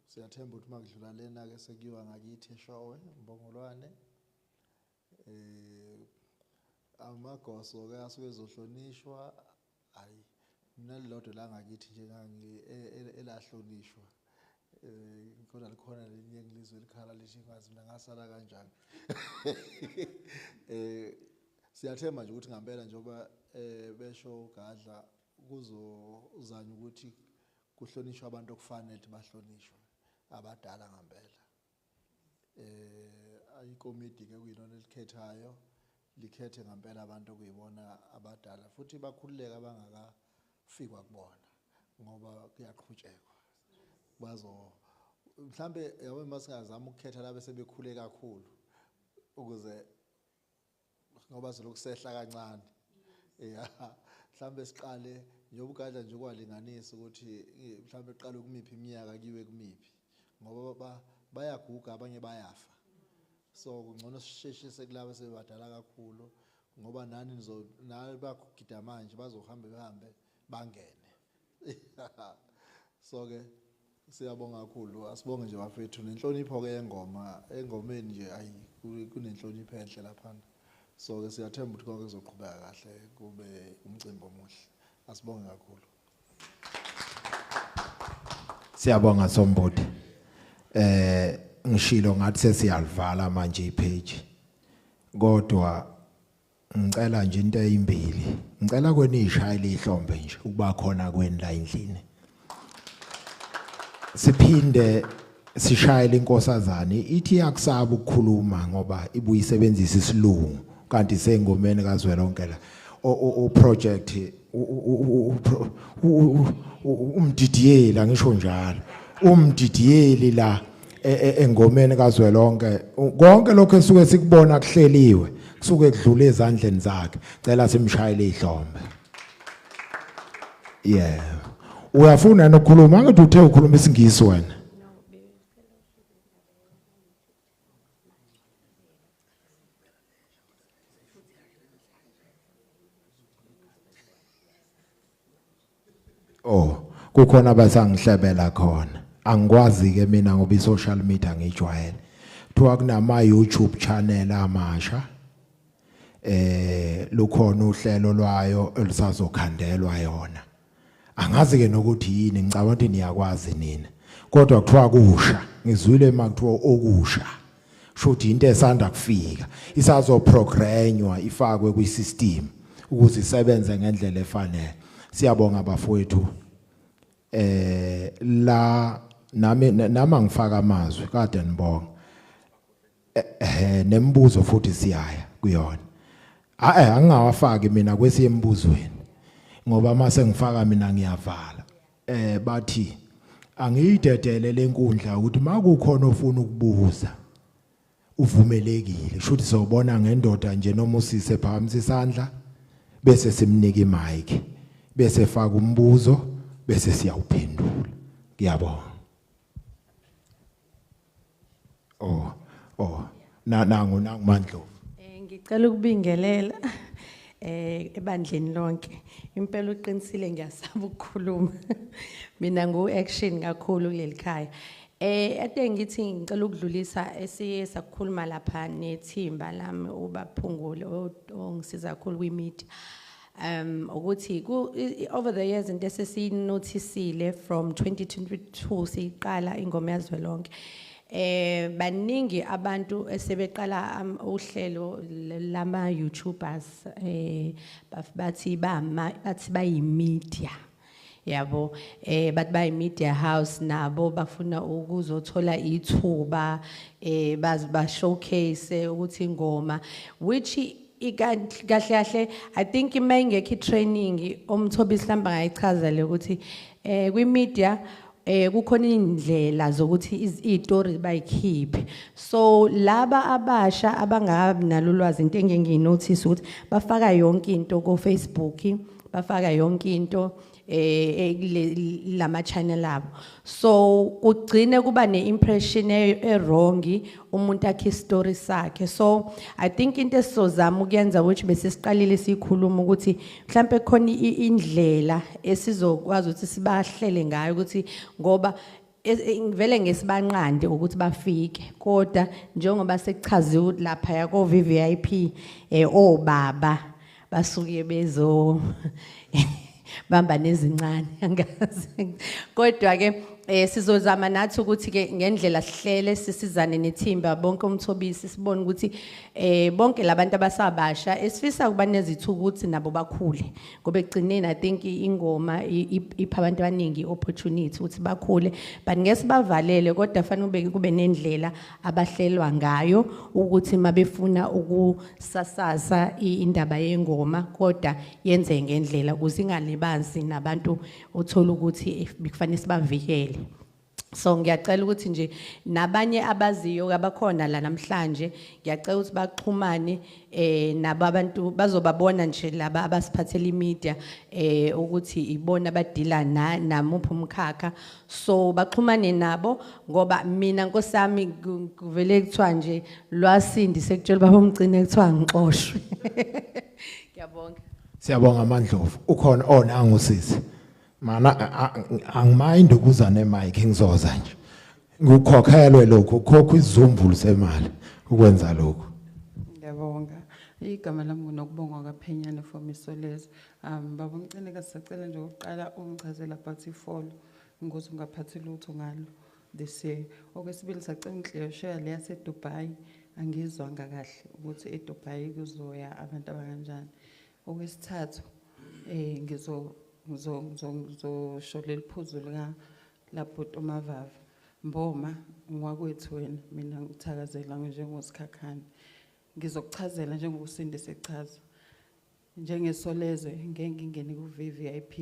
siyathemba ukuthi makudlula lena ke sekuyiwa ngakithi eShowe Mbongolwane amagoso ke asuke ezohlonishwa hayi mina lilodwa la ngakithi nje elahlonishwa kodwa likhona lelinye ngilizwe likhala lithi ngazi mina ngasala kanjani siyathemba nje ukuthi ngempela njoba besho gadla kuzozanya ukuthi kuhlonishwe abantu okufanele bahlonishwe abadala ngempela ayikomiti ke kuyinona elikhethayo likhethe ngempela abantu okuyibona abadala futhi bakhululeka bangakafikwa kubona ngoba kuyaqhutshekwa bazo mhlambe yabo masingazama ukukhetha laba sebekhule kakhulu ukuze ngoba silokusehla kancane mhlambe siqale njengoba ukadla nje kwalinganisa ukuthi mhlambe iqale kumiphi iminyaka kiwe kumiphi ngoba bayaguga abanye bayafa so kungcono sisheshise kulabo sebadala kakhulu ngoba nani bakugida manje bazohambe behambe bangene so ke siyabonga kakhulu asibonge nje bafethu nenhlonipho ke engomeni nje ayi kunenhlonipho enhle lapha so ke siyathemba ukuthi konke kuzoqhubeka kahle kube umcimbi omuhle asibonge kakhulu Siyabonga Sombodi ngishilo ngathi sesiyalivala manje ipage kodwa ngicela nje into eyimbili ngicela kwenishayile ihlombe nje ukuba khona kweni la endlini siphinde sishayile inkosazana ithi yakusaba ukukhuluma ngoba ibuyisebenzisa isilungu kanti sengomeni kaZwelonke la o project umdidiyela ngisho njalo umdidiyeli la engomeni kaZwelonke konke lokho esuke sikubona kuhleliwe kusuke kudlula ezandleni zakhe cela simshayile ihlombe uyafuna nokukhuluma ngathi uthe ukhuluma isingisi wena kukhona abasangihlebela khona angikwazi ke mina ngoba i-social media ngijwayele kuthiwa kunama YouTube channel amasha lukhona uhlelo lwayo elisazokhandelwa yona angazi ke nokuthi yini ngicabanga ukuthi niyakwazi nina kodwa kuthiwa kusha ngizwile makuthiwa okusha shothi into esanda kufika isazoprogramnywa ifakwe kwi-system ukuze isebenze ngendlela efanele siyabonga bafowethu la nama ngifaka amazwi kade nibonga nembuzo futhi siyaya kuyona angingawafaki mina kwesiyembuzweni ngoba mase ngifaka mina ngiyavala bathi angiyidedele lenkundla ukuthi makukhona ofuna ukubuza uvumelekile shothi sobona ngendoda nje noma usise phambi isandla bese simnika imic bese faka umbuzo bese siyawuphendula ngiyabonga nangu Mandlovu ngicela ukubingelela ebandleni lonke impela uqinisile ngiyasaba ukukhuluma mina ngo-action kakhulu kuleli khaya ade ngithi ngicela ukudlulisa esisakhuluma lapha nethimba lami ubaphungule ongisiza kakhulu kwi-media ukuthi over the years into esesinotisile from 2022 siqala ingoma yaZwelonke baningi abantu esebeqala uhlelo lama YouTubers bathi bayimedia yabo bathi bayimedia house nabo bafuna ukuzothola ithuba ba showcase ukuthi ingoma which kahle I think imengekho training umthobisi lamba ngayichaza le ukuthi kwi media kukhona indlela zokuthi izitori bayikhiphe so laba abasha abangabi nalolwazi into engenginotice ukuthi bafaka yonke into ku Facebook bafaka yonke into lama channel abo so ugcine kuba neimpression wrong umuntu akhe story sakhe so I think into esizozama ukuyenza which bese siqalile sikhuluma ukuthi mhlambe khona indlela esizokwazi ukuthi sibahlele ngayo ukuthi ngoba ngivele ngesibanqande ukuthi bafike kodwa njengoba sekuchaziwe ukuthi lapha yako VVIP obaba basuke bezo bamba nezincane angazi kodwa ke Sizozama nathi ukuthi ke ngendlela sihlele sisizane nethimba bonke umthobisi sibone ukuthi bonke labantu abasabasha esifisa kuba nezithuko ukuthi nabo bakhule ngoba egcineni I think ingoma ipha abantu abaningi opportunity ukuthi bakhule but ngeke sibavalele kodwa fanele kube nendlela abahlelwa ngayo ukuthi mabefuna ukusasasa indaba yengoma kodwa yenze ngendlela ukuze ingalibazi nabantu othola ukuthi kufanele sibavikele. So ngiyacela ukuthi nje nabanye abaziyo abakhona la namhlanje ngiyacela ukuthi baxhumane nabo abantu bazobabona nje laba abasiphathela imedia ukuthi ibona abadila namuphi umkhakha so baxhumane nabo ngoba mina nkosami kuvele kuthiwa nje lwasindi sekutshela baba umgcine kuthiwa ngixoshwe. Ngiyabonga. Siyabonga Mandlovu ukhona ona angusisi mana angimind ukuza nemic ngizoza nje ngikukhokhelwe lokho ukhokha izumbulo semali ukwenza lokho. Ngiyabonga igama lami nginokubonga kaPhenyane for Misoleza baba umcine kasicela nje ukuqala ungichazela about ifolo ngokuthi ungaphathi lutho ngalo this year. Okwesibili sacela inhliyo share le yase Dubai angizwanga kahle ukuthi eDubai kuzoya abantu abanganjani. Okwesithathu ngizosholela iphuzu lika lapho uMavava Mboma ngwakwethu wena mina ngithakazela njengosikhakhane ngizokuchazela njengosindi sechaza njengesolezwe ngeke ngingene ku VIP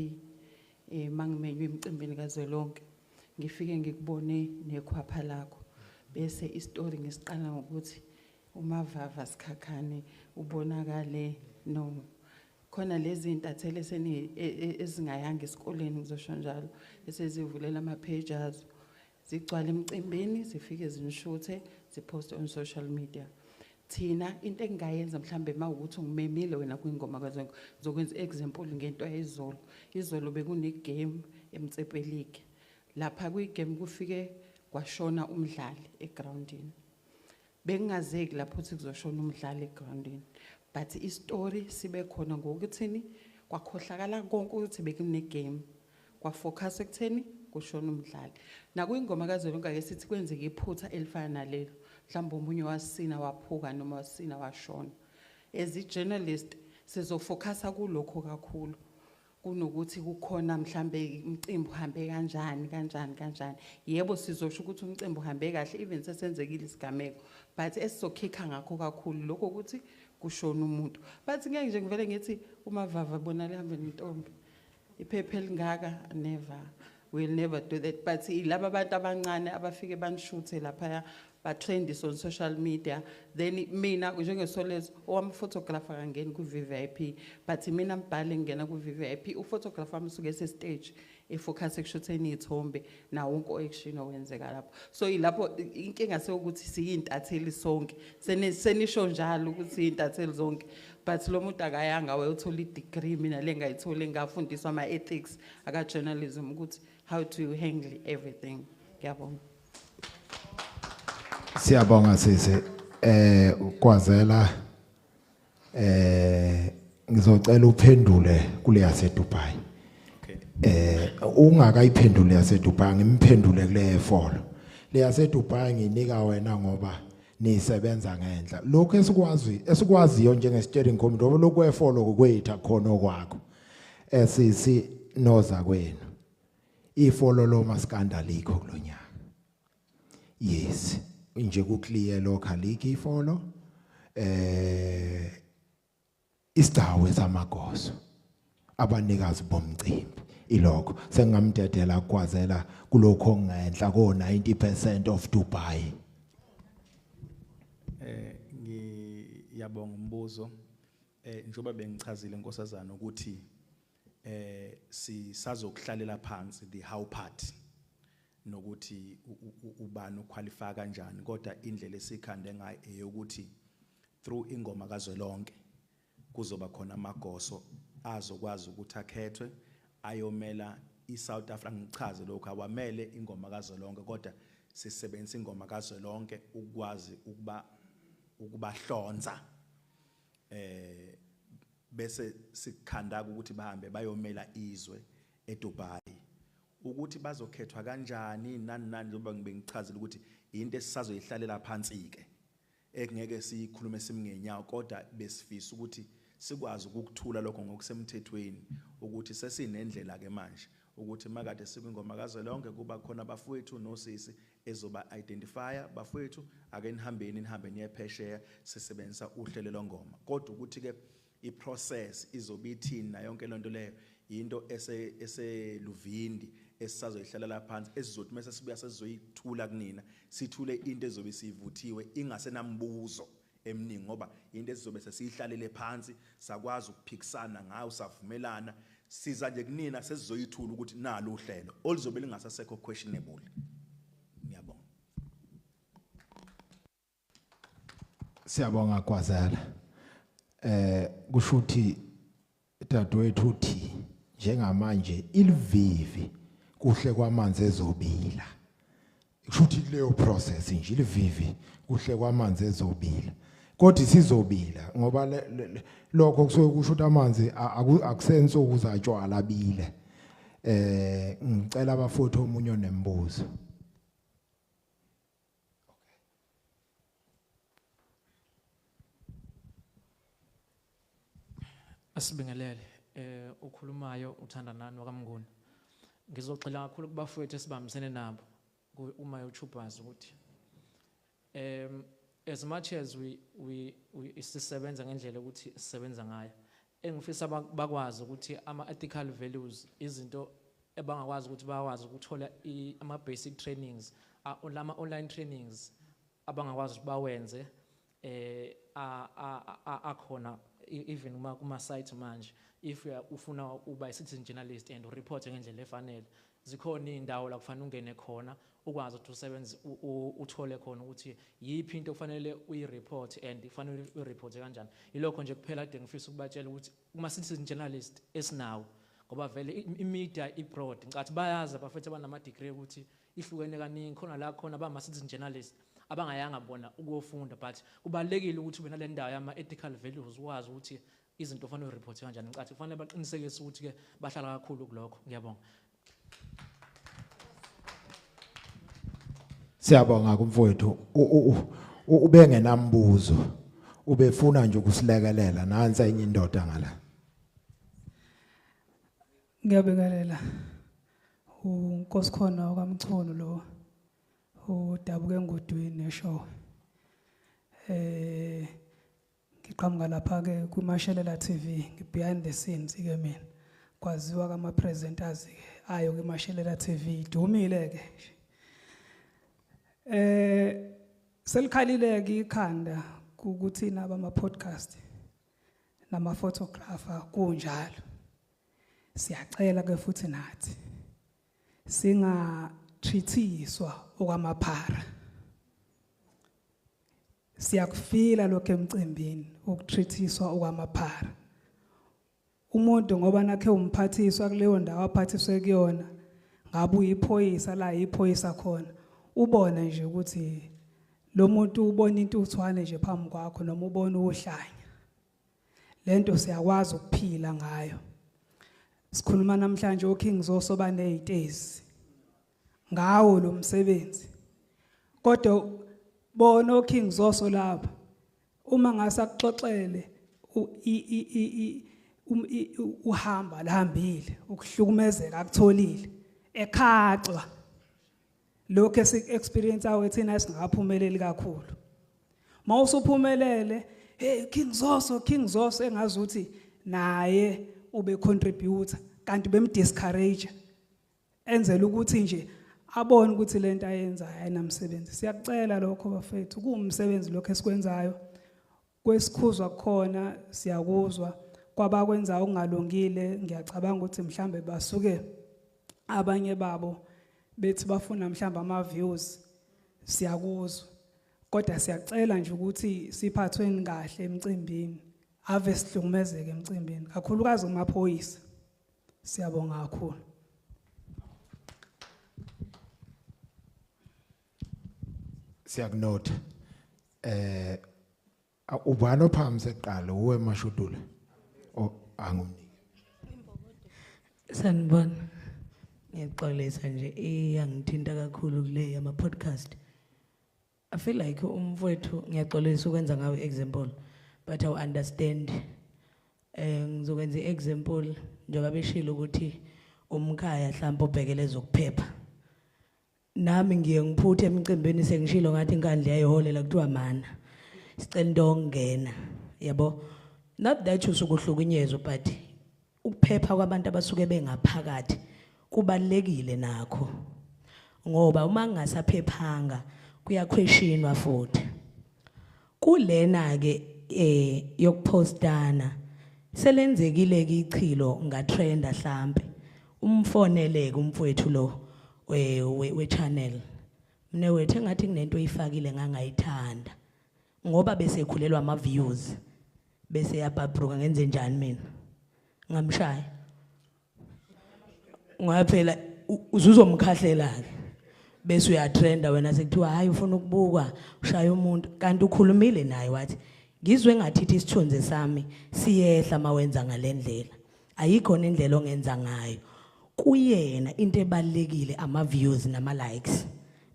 mangimenywe emcimbini kazwelonke ngifike ngikubone nekhwapha lakho bese istory ngisiqala ngokuthi uMavava sikhakhane ubonakale no khona lezi intathele ezingayanga esikoleni ngizosho njalo esezivulela ama pages zigcwala emcimbini zifike zinishuthe zipost on social media. Thina into engayenza mhlambe mawukuthi ngimemile wena kwingoma kazonke zokwenza example ngento yezolo izolo bekune game eMtsepe League lapha kwi-game kufike kwashona umdlali egroundini bengingazeki lapho ukuthi kuzoshona umdlali egroundini but istory sibe khona ngokuthini kwakhohlakala konke ukuthi bekune game kwafocus ekutheni kushona umdlali nakuyingoma kazolonke ake sithi kwenzeke iphutha elifana nalelo mhlawumbe umunye wasina waphuka noma wasina washona as a journalist sizofocusa kulokho kakhulu kunokuthi kukhona mhlambe umcimbi uhambe kanjani yebo sizosho ukuthi umcimbi uhambe kahle even sesenzekile isigameko but esizokhikha ngakho kakhulu lokho ukuthi kushona umuntu but ngeke nje ngivele ngithi uMavava bona lihambe nentombi iphephe lingaka we'll never do that but laba abantu abancane abafike banishuthe lapha ba-trend on social media then mina njengesolezwe owami photographer angeni ku-VVIP but mina mbhale ngena ku-VVIP uphotographer wami usuke stage efocus ekushutheni izithombe na wonke oaction owenzeka lapho so ilapho inkinga sekuthi siyintatheli sonke senisho njalo ukuthi iyintatheli zonke but lo muntu akayanga wayothola i-degree mina lengayitholi ngafundiswa ama-ethics aka-journalism ukuthi how to handle everything. Ngiyabonga. Siyabonga sisi ukwazela ngizocela uphendule kule yase Dubai. Ungakayiphendule yase Dubai ngimphendule kule efolo. Le yase Dubai nginika wena ngoba nisebenza ngendla. Lokho esikwaziyo njenge steering committee ngoba lokho efolo kwethu khona okwakho. Sisi noza kwenu. Ifolo lo maskandal ikho kulonyaka. Yes. Nje ku clear local ifolo isidawe samagoso abanikazi bomcimbi ilokho sengamdedela kwazela kulokho ngenhla ko 90% of Dubai. Ngiyabonga umbuzo njoba bengichazile inkosazana ukuthi sisazokuhlalela phansi the how part nokuthi ubani uqualify kanjani kodwa indlela esikhande ngayo eyokuthi through ingoma kazwelonke kuzoba khona amagoso azokwazi ukuthi akhethwe ayomela iSouth Africa ngichaze lokho awamele ingoma kazwelonke kodwa sisebenzisa ingoma kazwelonke ukwazi ukubahlonza bese sikhanda ukuthi bahambe bayomela izwe eDubai ukuthi bazokhethwa kanjani nani njengoba ngibengichazela ukuthi into esisazoyihlalela phansi ke ekungeke sikhulume simngenyawo kodwa besifisa ukuthi sikwazi ukukuthula lokho ngokusemthethweni ukuthi sesinendlela ke manje ukuthi makade sikwingoma kazwelonke kuba khona abafowethu nosisi ezoba identifier bafowethu ake nihambe niyephesheya sisebenzisa uhlelo longoma kodwa ukuthi ke iprocess izobithini yonke lonto leyo into eseluvindi esisazoyihlalela phansi esizothi mase sibuya sesizoyithula kunina sithule into ezobe sivuthiwe ingasenambuzo eminingi ngoba into esizobe sesihlalele phansi sakwazi ukuphikisana ngayo savumelana siza nje kunina sesizoyithula ukuthi nalo uhlelo olizobe lingasasekho questionable. Ngiyabonga. Siyabonga Kwazela. Kusho ukuthi dadewethu uthi njengamanje ilivivi kuhle kwamanzi ezobila. Kusho ukuthi leyo process nje ilivivi kuhle kwamanzi ezobila. Kodwa sizobila ngoba lokho kusuke kusho ukuthi amanzi akusenze ukuzatshwala bile. Ngicela abafowethu omunye onembuzo. Asibingelele ukhulumayo uThandanani wakamnguni. Ngizoxela kakhulu kubafowethu esibambisene nabo uma yochubaza ukuthi as much as we sisebenza ngendlela ukuthi sisebenza ngayo engifisa bakwazi ukuthi ama ethical values izinto ebangakwazi ukuthi bakwazi ukuthola ama basic trainings lama online trainings abangakwazi ukuthi bawenze akhona even kuma site manje if ufuna uba citizen journalist and report ngendlela efanele zikhona indawo la kufanele ungene khona ukwazi ukuthi usebenze uthole khona ukuthi yipi into kufanele uyireport and kufanele uyireport kanjani ilokho nje kuphela ade ngifisa ukubatshela ukuthi kuma citizen journalist esinawo ngoba vele imedia ibroad ngicathi bayazi abafethu abanama degree ukuthi ihlukene kaningi khona la khona ba citizen journalist abangayanga bona ukufunda but kubalekile ukuthi ube nale ndawo yama ethical values ukwazi ukuthi izinto kufanele ureport kanjani ngicathi kufanele baqinisekise ukuthi ke bahlala kakhulu kulokho. Ngiyabonga. Siyabonga kumfowethu ubengenambuzo ubefuna nje ukusilekelela nansi enye indoda ngala. Ngiyabingelela uNkosikhona okamchunu lo udabuke ngudwini neshow ngiqhamuka lapha ke kuMashelela TV behind the scenes ke mina kwaziwa kama presenters ayo kuMashelela TV idumile ke selikhalile ke ikhanda ukuthi naba ama podcast nama photographer kunjalo siyacela ke futhi nathi singa treatiswa okwamaphara siyakufila lokho emcimbini ukutreatiswa okwamaphara umuntu ngoba nakhe umphathiswa kuleyo ndawo aphathiswe kuyona ngabe uyiphoyisa la iphoyisa khona ubona nje ukuthi lo muntu ubona intuthwane nje phambi kwakho noma ubona uhlanya lento siyakwazi ukuphila ngayo. Sikhuluma namhlanje oKing Zoso banezitezi ngawo lo msebenzi kodwa bona oKing Zoso lapha uma ngasakuxoxele uhamba lahambile ukuhlukumezeka akutholile ekhaxwa lokho experience awe thina singaphumeleli kakhulu mawusuphumelele hey King Zoso engazi ukuthi naye ube contributor kanti bemdiscourage enzela ukuthi nje abone ukuthi lento ayenza ayinamsebenzi. Siyakucela lokho bafethu kuumsebenzi lokho esikwenzayo kwesikhuzwa khona siyakuzwa kwabakwenza okungalungile ngiyacabanga ukuthi mhlambe basuke abanye babo bethi bafuna mhlambe ama views siyakuzwa kodwa siyacela nje ukuthi siphathweni kahle emcimbini ave sihlukumezeke emcimbini kakhulukazi kumaphoyisa. Siyabonga kakhulu. Siyakunotha ubani ophambi seqala uwe Mashudule angumniki sanibona Ngiyaxolisa nje iyangithinta kakhulu kule yama podcast. I feel like umfowethu ngiyaxolisa ukwenza ngawe example but I understand. Ngizokwenza example njengoba beshilo ukuthi umkhaya mhlawumbe ubhekele zokuphepha. Nami ngiye ngiphuthe emcimbini sengishilo ngathi inkandla yayiholela kuthiwa mana. Sicela into ongena yabo. Not that usukuhlukunyezwa but ukuphepha kwabantu abasuke bengaphakathi kubalekile nakho. Ngoba uma ngasaphephanga kuyaquestionwa futhi. Kulena ke yokupostana selenzekile ke ichilo ngatrenda mhlambe. Umfoneleke umfowethu lo we channel. Mne wethe ngathi kunento oyifakile ngangayithanda. Ngoba bese ekhulelwa ama views. Bese yapapruka ngenze njani mina? Ngamshaya. Ngaphela uzuzomkhahlela ke. Bese uyatrenda wena sekuthiwa hayi ufuna ukubukwa ushaya umuntu kanti ukhulumile naye wathi ngizwe ngathithi isithunze sami siyehla mawenza ngalendlela. Ayikho indlela ongenza ngayo. Kuyena into ebalekile ama views nama likes.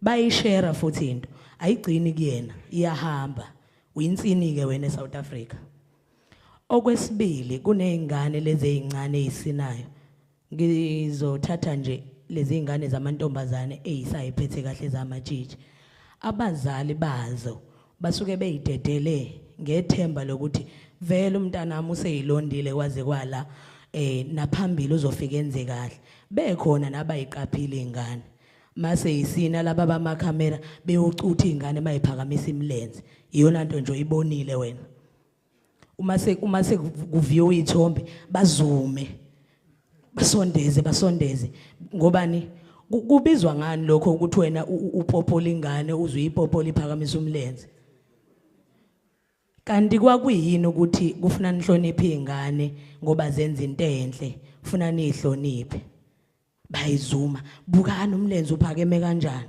Bayishare futhi into ayigcini kuyena iyahamba. Uyinsini ke wena eSouth Africa. Okwesibili kunezingane lezi ezincane ezisinayo. Ngizothatha nje lezi ingane zamantombazane ezisayiphethe kahle zamatshitshi. Abazali bazo basuke beyidedele ngethemba lokuthi vele umntanami useyilondile kwaze kwala naphambili uzofika enze kahle. Bekhona nabayiqaphile ingane. Mase yisina laba bama camera beyocutha ingane bayiphakamisa imilenze. Iyona nto nje oyibonile wena. Uma se kuview ithombe bazume. Basondeze ngobani kubizwa ngani lokho ukuthi wena upopola ingane uzwe ipopola iphakamisa umlenze. Kanti kwakuyini ukuthi kufuna nihloniphe ingane ngoba zenza into enhle ufuna nihloniphe. Bayizuma bukani umlenze uphakeme kanjani.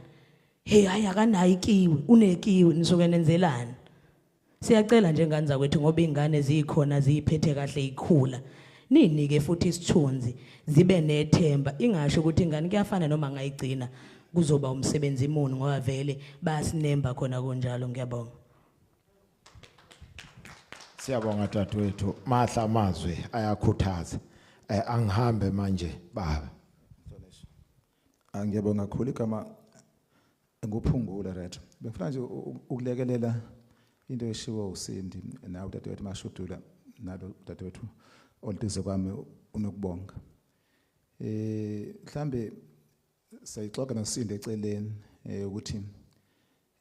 Hey hayi akanayo ikiwe unekiwe nisuke nenzelana. Siyacela nje ngane zakwethu ngoba ingane zikhona ziphethe kahle ikhula. Ninike futhi isithunzi zibe nethemba ingasho ukuthi ingane kuyafana noma ngayigcina kuzoba umsebenzi imuni ngoba vele bayasinemba khona konjalo ngiyabonga. Siyabonga dadwethu mahla amazwi ayakhuthaza. Angihambe manje baba. Ngiyabonga kakhulu igama nguphungula right. Bengifuna nje ukulekelela into eshiwo uSindi nawe dadwethu mashudula nalo dadwethu olitize kwami unokubonga. Mhlambe sayixoxa noSindi eceleni ukuthi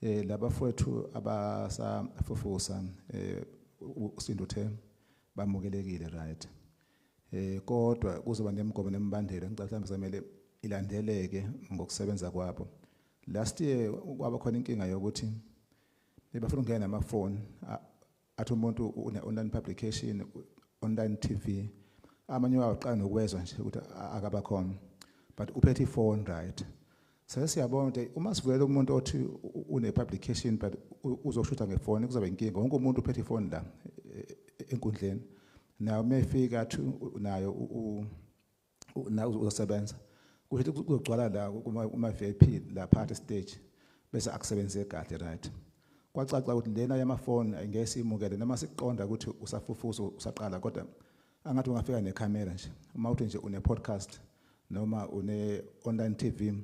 labafowethu abasafufusa uSindi uthe bamukelekile right. Kodwa kuzoba nemigomo nemibandela ngicela mhlambe semele ilandeleke ngokusebenza kwabo. Last year kwaba khona inkinga yokuthi bebafuna ukungena namafoni athi umuntu une online publication online TV amanye waqala nokwezwa nje ukuthi akaba khona but uphethe iphone right. Sesiyabona ukuthi uma sivulele umuntu othi une publication but uzoshutha ngefoni kuzoba inkinga. Wonke umuntu uphethe iphone la enkundleni nayo mefika athi nayo uzosebenza kuthi kuzogcwala la kuma VIP la part stage bese akusebenze kahle right. Kwacaca ukuthi lena yamafoni ayingeke imukele noma siqonda ukuthi usafufuza usaqala kodwa angathi ungafika necamera nje uma uthi nje une podcast noma une online TV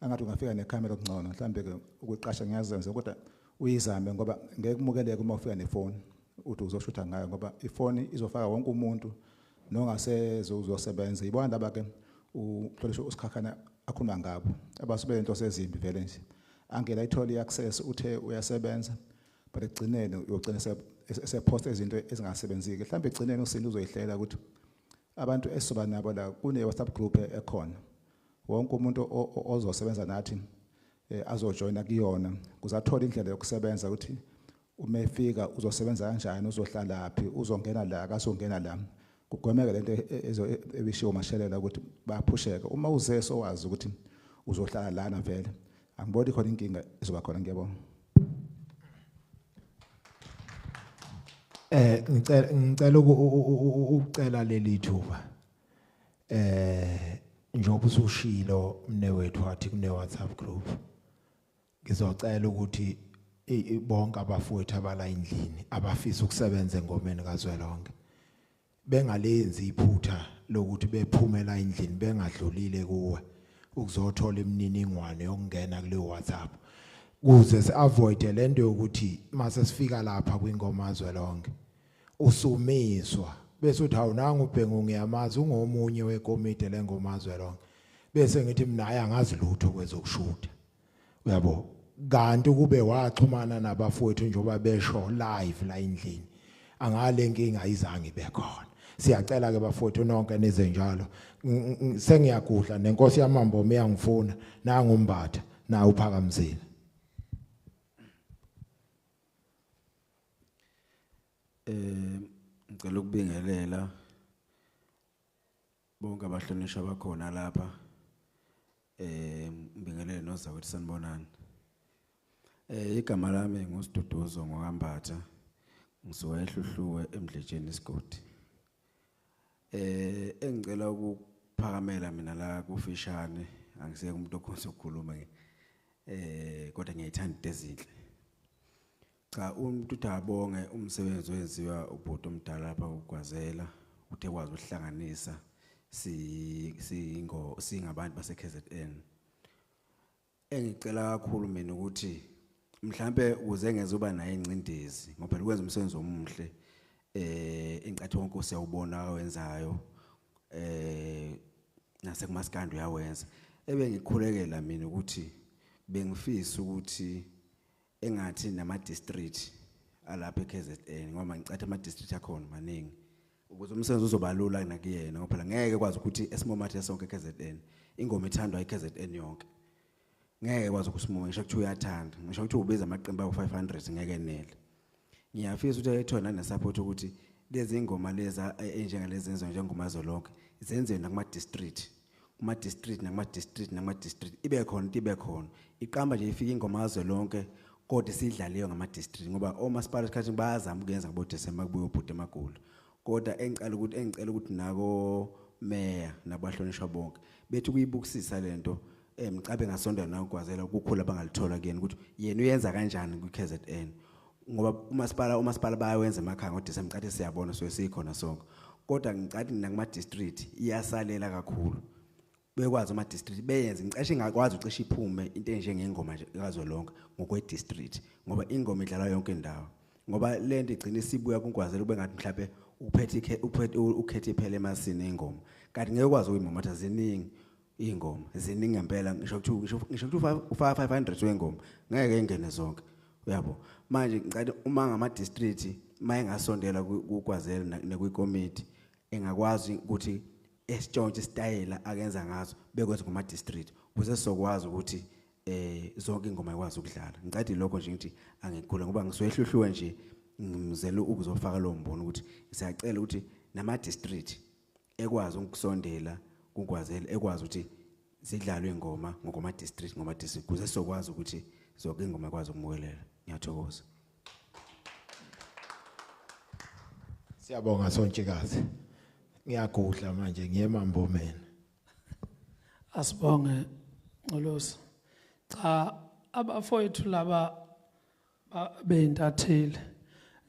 angathi ungafika necamera okungcono mhlambe ke ukuqasha ngiyazenza kodwa uyizame ngoba ngeke kumukeleke uma ufika nefoni uthi uzoshutha ngayo ngoba ifoni izofaka wonke umuntu nongaseze uzosebenza. Yibona laba ke uxolisho usikhakhana akhuluma ngabo abasube into sezimbi vele nje angela ithola iaccess uthe uyasebenza but egcinene uyogcina sepost izinto ezingasebenziki. Mhlambe egcinene uSindi uzoyihlela ukuthi abantu esizoba nabo la kune WhatsApp group ekhona wonke umuntu ozosebenza nathi azojoina kuyona kuzathola indlela yokusebenza ukuthi uma efika uzosebenza kanjani uzohlala laphi uzongena la akasongena la kugwemeka lento ebishiwo mashelela ukuthi bayaphusheka. Uma uzeso wazi ukuthi uzohlala lana vele angiboni khona inkinga izoba khona. Ngiyabonga. Ngicela ukucela leli thuba njengoba usushilo mnewethu wathi kune WhatsApp group ngizocela ukuthi bonke abafowethu abala endlini abafisa ukusebenza engomeni kaZwelonke bengalenzi iphutha lokuthi bephumela endlini bengadlulile kuwe ukuzothola imininingwane yokungena kule WhatsApp kuze siavoide lento yokuthi mase sifika lapha kwingoma kaZwelonke usumiswa bese uthi awunanga ubhengu ngiyamazi ungomunye wekomiti lengoma kaZwelonke bese ngithi mina ayangazi lutho kwezokushuda uyabo kanti kube waxhumana nabafowethu njengoba besho live la endlini angale inkinga ayizange bekhona siyacela ke bafowethu nonke nize njalo sengiyagudla nenkosi yamambomo iyangifuna nangumbatha na uphakamzile ngicela ukubingelela bonke abahlonishwa bakhona lapha ngibingelele nozakwethu sanibonani igama lami nguSiduduzo ngokambatha ngisuka eHluhluwe eMdletsheni isigodi engicela ukuphakamela mina la kufishane angiseke umuntu okhonza ukukhuluma kodwa ngiyayithanda ezinhle cha umuntu uthabonge umsebenzi wenziwa ubhuti omdala lapha uGwazela uthe kwazi ukuhlanganisa singabantu base KZN engicela kakhulu mina ukuthi mhlambe uze ngezuba naye incindezi ngoba ukwenza umsebenzi omuhle incathi wonke usiyawubona wenzayo nase kumaskando yawenza ebengikhulekela mina ukuthi bengifisa ukuthi engathi nama district alapha eKZN ngoba ngicathi ama district akhona maningi ukuze umsebenzi uzobalula nakuyena ngoba phela ngeke kwazi ukuthi esimomathe sonke eKZN ingoma ithandwa eKZN yonke ngeke kwazi ukusimuma ngisho ukuthi uyathanda ngisho ukuthi ubiza amaqembu awu500 ngeke nele ngiyafisa ukuthi ayithona nesupport ukuthi lezi ingoma leza enjengalezi enzo njengoma Zwelonke izenze nakuma district kuma district nakuma district ibe khona iqamba nje ifika ingoma kaZwelonke kodwa sidlaliwe ngama district ngoba omasipala isikhathi bayazama ukuyenza ngo December kubuye ubhuti eMagulu kodwa engicela ukuthi nako mayor nabahlonishwa bonke bethi kuyibukisisa lento mcabe ngasonda na uGwazela ukukhula bangalithola kuyena ukuthi yena uyenza kanjani kuKZN ngoba umasipala bayawenza emakhaya ngo December ngicathi siyabona sikhona sonke kodwa ngicathi nakuma district iyasalela kakhulu bekwazi ama district beyenze ngicishe ingakwazi ucishe iphume into enjengengoma nje kaZwelonke ngokwe district ngoba ingoma idlala yonke indawo ngoba lento igcina isibuya kuGwazela kube ngathi mhlawumbe ukhethe iphele emasini ingoma kanti ngeke ukwazi ukuyimomatha ziningi ingoma ziningi ngempela ngisho ukuthi 500 wengoma ngeke ingene zonke uyabo manje ngicela uma ngama district maye ngasondela kuGwazela nekwikomiti engakwazi ukuthi esitshontshe style akenza ngazo bekwenza ngoma district ukuze sizokwazi ukuthi zonke ingoma ikwazi ukudlala ngicela lokho nje ngithi angikhula ngoba ngisuyehlihluwe nje ngimzela ukuzofaka lo mbono ukuthi siyacela ukuthi nama district ekwazi ukusondela kuGwazela ekwazi ukuthi sidlalwe ingoma ngoma district kuze sizokwazi ukuthi zonke ingoma ikwazi ukumukelela ngiyathokoza siyabonga Sontshikazi ngiyagudla manje ngiyemambomeni asibonge Ncolosi cha abafowethu laba beintathile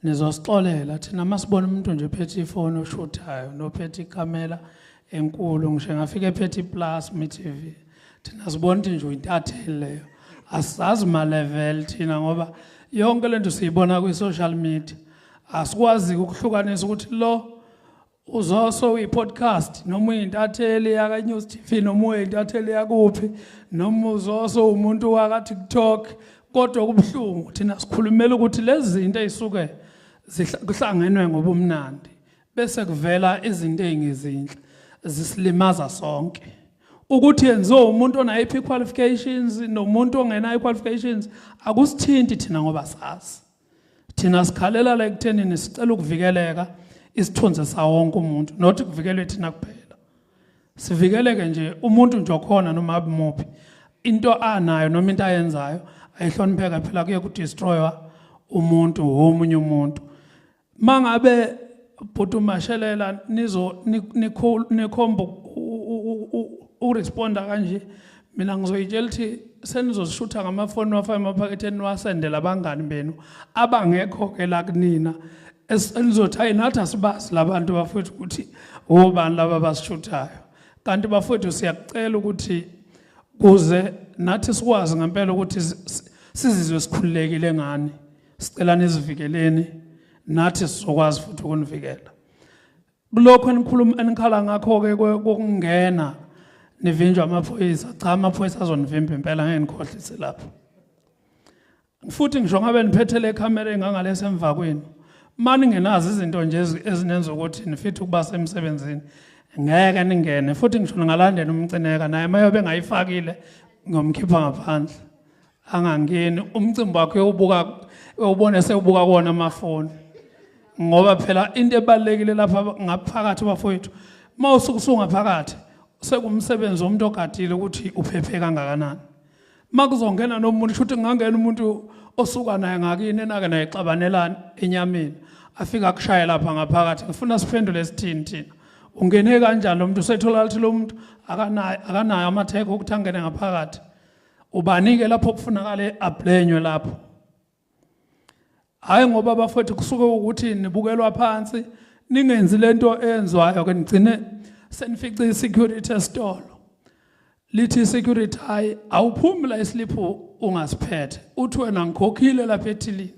nizosixolela thina masibona umuntu nje phethe ifoni oshuthayo nophethe ikamera enkulu ngisho ngafika ephethe iPlasma TV thina sibona ukuthi nje uyintatheli leyo asazi ma level thina ngoba yonke lento siyibona ku social media asikwazi ukuhlukanisa ukuthi lo uzoso uyipodcast noma uyintatheli yaka News TV noma uyintatheli yakuphi noma uzoso umuntu waka TikTok kodwa kubhlungu thina sikhulumela ukuthi lezi zinto ezisuke zihlangenwe ngobumnandi bese kuvela izinto ezingezinhle zisilimaza sonke ukuthi yenziwe umuntu onayiphi qualifications nomuntu ongenayo qualifications akusithinti thina ngoba sazi thina sikhalela la ekuthenini sicela ukuvikeleka isithunzi sawonke umuntu not kuvikelwe thina kuphela sivikeleke nje umuntu nje okhona noma abimuphi into anayo noma into ayenzayo ayihlonipheka phela kuye ku destroyer umuntu omunye umuntu mangabe bhuti umashelela nikhomba uresponda kanje mina ngizoyitshela ukuthi senizosishutha ngamafoni wafaka emaphaketheni wasendela abangani benu abangekho ke la kunina esenizothi hayi nathi asibazi labantu bafethu ukuthi obani laba basishuthayo kanti bafethu siyakucela ukuthi kuze nathi sikwazi ngempela ukuthi sizizwe sikhululekile ngani sicela nizivikeleni nathi sizokwazi futhi ukunivikela kulokho enikhuluma enikhala ngakho ke kokungena nivinjwa amaphoyisa cha amaphoyisa azonivimba impela ngeke nikhohlise lapho futhi ngisho ngabe niphethe le camera engangale semva kwenu mani ngenazi izinto nje ezinenza ukuthi nifithe ukuba semsebenzini ngeke ningene futhi ngisho ngalandela umcineka naye mayobe ngayifakile ngomkhipha ngaphandle angangeni umcimbi wakhe ubone sewubuka kona amafoni ngoba phela into ebalekile lapha ngaphakathi bafowethu mawusukusunga phakathi sekumsebenzi womuntu ogadile ukuthi uphephe kangakanani makuzongena nomuntu futhi ngangena umuntu osuka naye ngakini enake naye xabanelana enyameni afika kushaya lapha ngaphakathi ngifuna siphendule sithini thina ungene kanjani lo muntu usethola ukuthi lo muntu akanayo amatheko ukuthi angene ngaphakathi ubanike lapho kufunakala ablenywe lapho hayi ngoba bafethu kusuke ukuthi nibukelwa phansi ningenzi lento enzwayo ke nigcine senifica isecurity esitolo lithi security hayi awuphumi la isliphu ungasiphethe uthi wena ngikhokhile lapha ethilini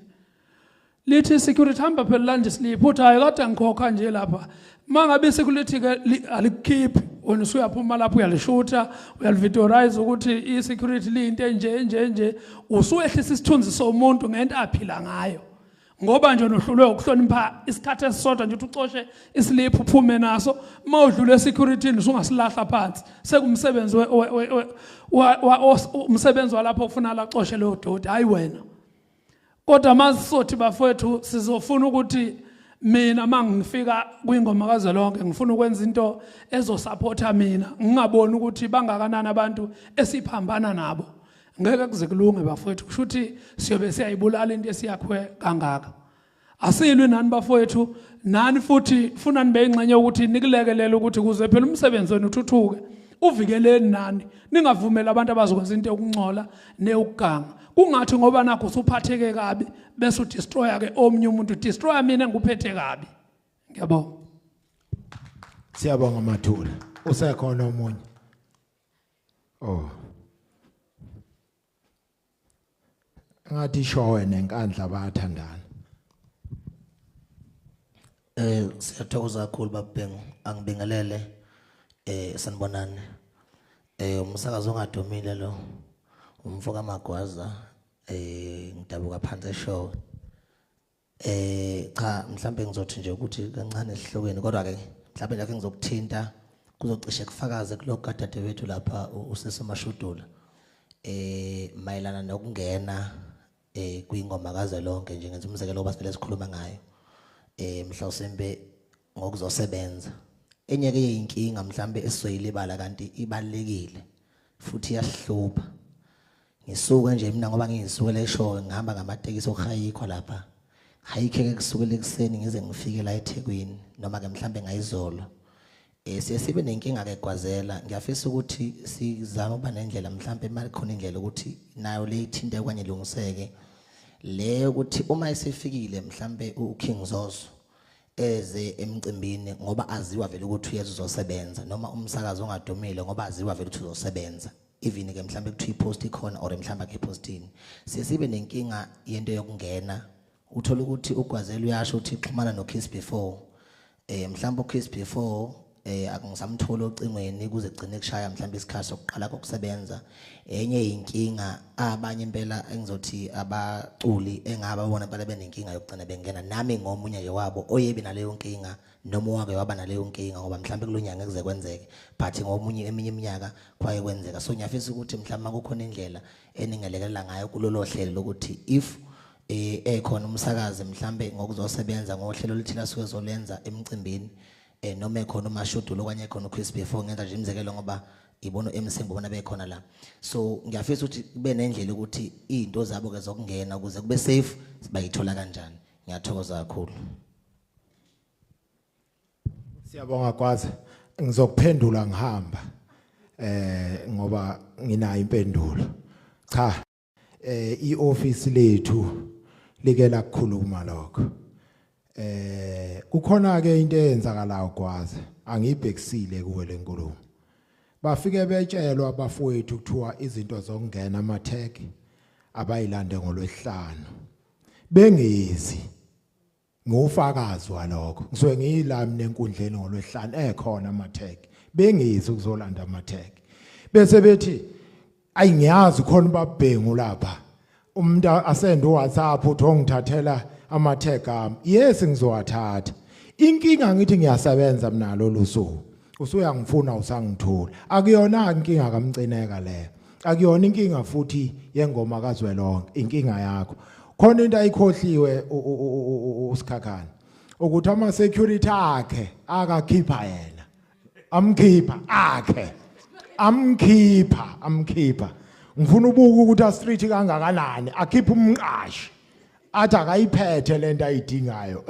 lithi security hamba phela lanje slip uthi hayi kade ngikhokha nje lapha mangabe security ke alikhiphi wena usuyaphuma lapho uyalishutha uyalivitorize ukuthi isecurity linto nje usuyehlisa isithunzi somuntu ngento aphila ngayo ngoba nje nohlulwe ukuhlonipha isikhathi esisodwa nje ucoshe islip uphume naso mawudlule esecurity usungasilahla phansi sekumsebenzi umsebenzi walapho ufuna la xoshe lo dodi hayi wena kodwa masisothi bafowethu sizofuna ukuthi mina mangifika kwingoma kazwelonke ngifuna ukwenza into ezosupporta mina ngingaboni ukuthi bangakanani abantu esiphambana nabo ngeke kuze kulunge bafowethu kusho ukuthi siyobe siyayibulala into esiyakhwe kangaka asilwi nani bafowethu nani futhi funa nibe ingxenye ukuthi nikulekelele ukuthi kuze phela umsebenzi wenu uthuthuke uvikeleni nani ningavumela abantu abazokwenza into okungcola neukuganga kungathi ngoba nakho usuphatheke kabi bese udestroya ke omnye umuntu destroya mina nguphethe kabi ngiyabonga siyabonga Mathula usekhona umunye ngathi showe nenkandla bayathandana siyathokoza kakhulu babhengu angibingelele sanibonani umsakazo ongadumile lo umfoka Magwaza ngidabuka phansi eshow cha mhlambe ngizothi nje ukuthi kancane esihlokweni kodwa ke mhlambe nje ngizokuthinta kuzocishe kufakaze kuloko kadade wethu lapha usesemashudula mayelana nokungena kwingoma kazwelonke nje ngenza umzekelo obasele sikhuluma ngayo mhlawumbe ngokuzosebenza enye ke inkinga mhlambe esizoyilibala kanti ibalekile futhi yasihlupha ngisuka nje mina ngoba ngiyisukela eshowe ngihamba ngamatekisi okuhayikho lapha hayikhe kusukela ekseni ngize ngifike la eThekwini noma ke mhlambe ngayizolo sibe nenkinga ke Gwazela ngiyafisa ukuthi sizame uba nendlela mhlambe imali khona indlela ukuthi nayo le ithinte kwanye lungiseke le ukuthi uma isifikile mhlambe uKing Zoso eze emcimbini ngoba aziwa vele ukuthi uyeza uzosebenza noma umsakazo ongadumile ngoba aziwa vele ukuthi uzosebenza even ke mhlambe kuthi ipost ikhona or mhlambe ke postini sibe nenkinga yento yokungena uthola ukuthi uGwazela uyasho ukuthi xhumana noKiss Before mhlambe uKiss Before akungisamthola ocingweni kuze kugcine kushaya mhlambe isikhathi sokuqala kokusebenza enye inkinga abanye impela engizothi abaculi engababona impela benenkinga yokugcina bengena nami ngomunye nje wabo oyebi naleyo nkinga noma wake waba naleyo nkinga ngoba mhlambe kulonyanga ekuze kwenzeke but ngomunye eminye iminyaka kwaye kwenzeka so ngiyafisa ukuthi mhlambe kukhona indlela eningelekelela ngayo kulolo hlelo lokuthi if ekhona umsakazi mhlambe ngokuzosebenza ngohlelo lithina suke zolenza emcimbini noma ekhona umashudulo kwanye ekhona uChris Before ngenza nje imizekelo ngoba ibono emsembo bona bekhona la so ngiyafisa ukuthi kube nendlela ukuthi izinto zabo ke zokungena ukuze kube safe bayithola kanjani ngiyathokoza kakhulu siyabonga Gwaza ngizokuphendula ngihamba ngoba nginayo impendulo cha ioffice lethu like la kukhuluma lokho kukhona ke into eyenzakalayo kwaze angibhekisile kuwe lenkulumo bafike betshelwa abafowethu kuthiwa izinto zokungena ama-tag abayilande ngolwesihlanu bengezi ngofakazi walokho ngisuke ngiyilami nenkundleni ngolwesihlanu ekhona ama-tag bengezi ukuzolanda ama-tag bese bethi ayingiyazi khona babhengu lapha umuntu asende uWhatsApp uthi ongithathela ama-tag ami yes ngizowathatha inkinga ngithi ngiyasebenza mina lolu suku usuyangifuna usangithola akuyona inkinga kamcineka leyo akuyona inkinga futhi yengoma kaZwelonke inkinga yakho khona into ayikhohliwe usikhakhana ukuthi ama security akhe akakhipha yena amkhipha akhe amkhipha ngifuna ubuka ukuthi a street kangakanani akhipha umqashi athi akayiphethe lento ayidingayo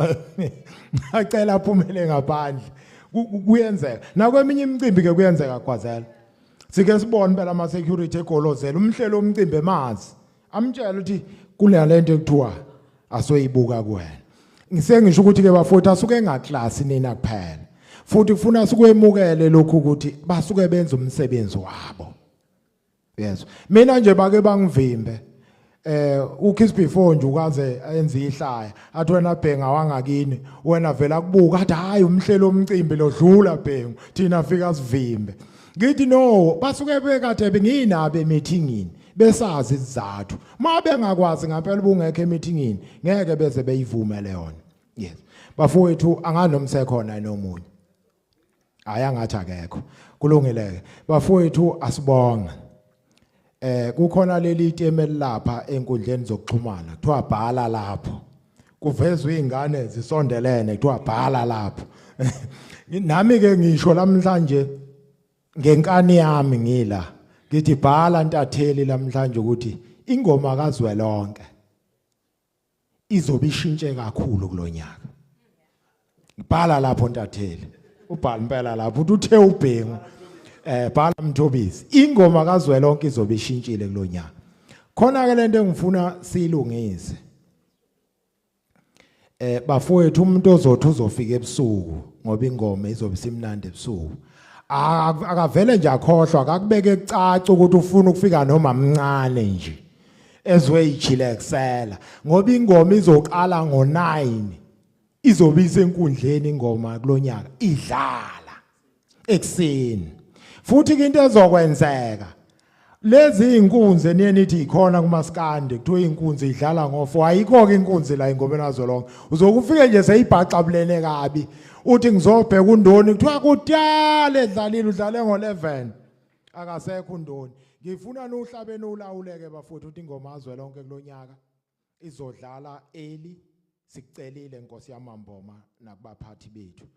acela aphumele ngaphandle kuyenzeka nakweminye imicimbi ke kuyenzeka kwazela sike sibone phela ama security egolozela umhlelo omcimbi emazi amtshela ukuthi kule lento ekuthiwa asoyibuka kuwena ngisengisho ukuthi ke bafowethu asuke engaclass nina kuphela futhi kufuna sikwemukele lokhu ukuthi basuke benza umsebenzi wabo yes mina nje bake bangivimbe uKiss before nje ukaze enze ihlaya athi wena bhenga wangakini wena vela kubuka athi hayi umhlelo omcimbi lodlula bhengu thina fika sivimbe ngithi no basuke bekade benginabe meetingini besazi izizathu mabe ngakwazi ngempela bungekho emeetingini ngeke beze beyivumele yona yes bafowethu anganomsekhona nomunye ayangathi akekho kulungile bafowethu asibonga kukhona leli temel lapha enkundleni zokuxhumana kuthiwa bhala lapho kuvezwe izingane zisondelene kuthiwa bhala lapho nami ke ngisho namhlanje ngenkani yami ngila ngithi bhala ntatheli namhlanje ukuthi ingoma kaZwelonke izobishintshe kakhulu kulonyaka bhala lapho ntatheli ubhala impela lapho uthe ubhengu bhala Mthobisi ingoma kaZwelonke izobishintshile kulonyaka khona ke lento engifuna silungise bafowethu umuntu ozothi uzofika ebusuku ngoba ingoma izobe simnandi ebusuku akavele nje akhohlwa akakubeke ecaca ukuthi ufuna ukufika noma mncane nje ezwe ijile kusela ngoba ingoma izoqala ngo9 izobe isenkundleni ingoma kulonyaka idlala ekseni futhi into ezokwenzeka lezi inkunzi eniyenithi ikhona kumaskande kuthiwa inkunzi idlala ngo4 ayikho ke inkunzi la ingomeni kaZwelonke uzokufike nje seyibhaqabulene kabi uthi ngizobheka uNdoni kuthiwa kudala edlalile udlale ngo11 akasekho uNdoni ngifuna nohlabeni ulawuleke bafowethu ukuthi ingoma kaZwelonke kulonyaka izodlala eli sikucelile inkosi yamamboma nakubaphathi bethu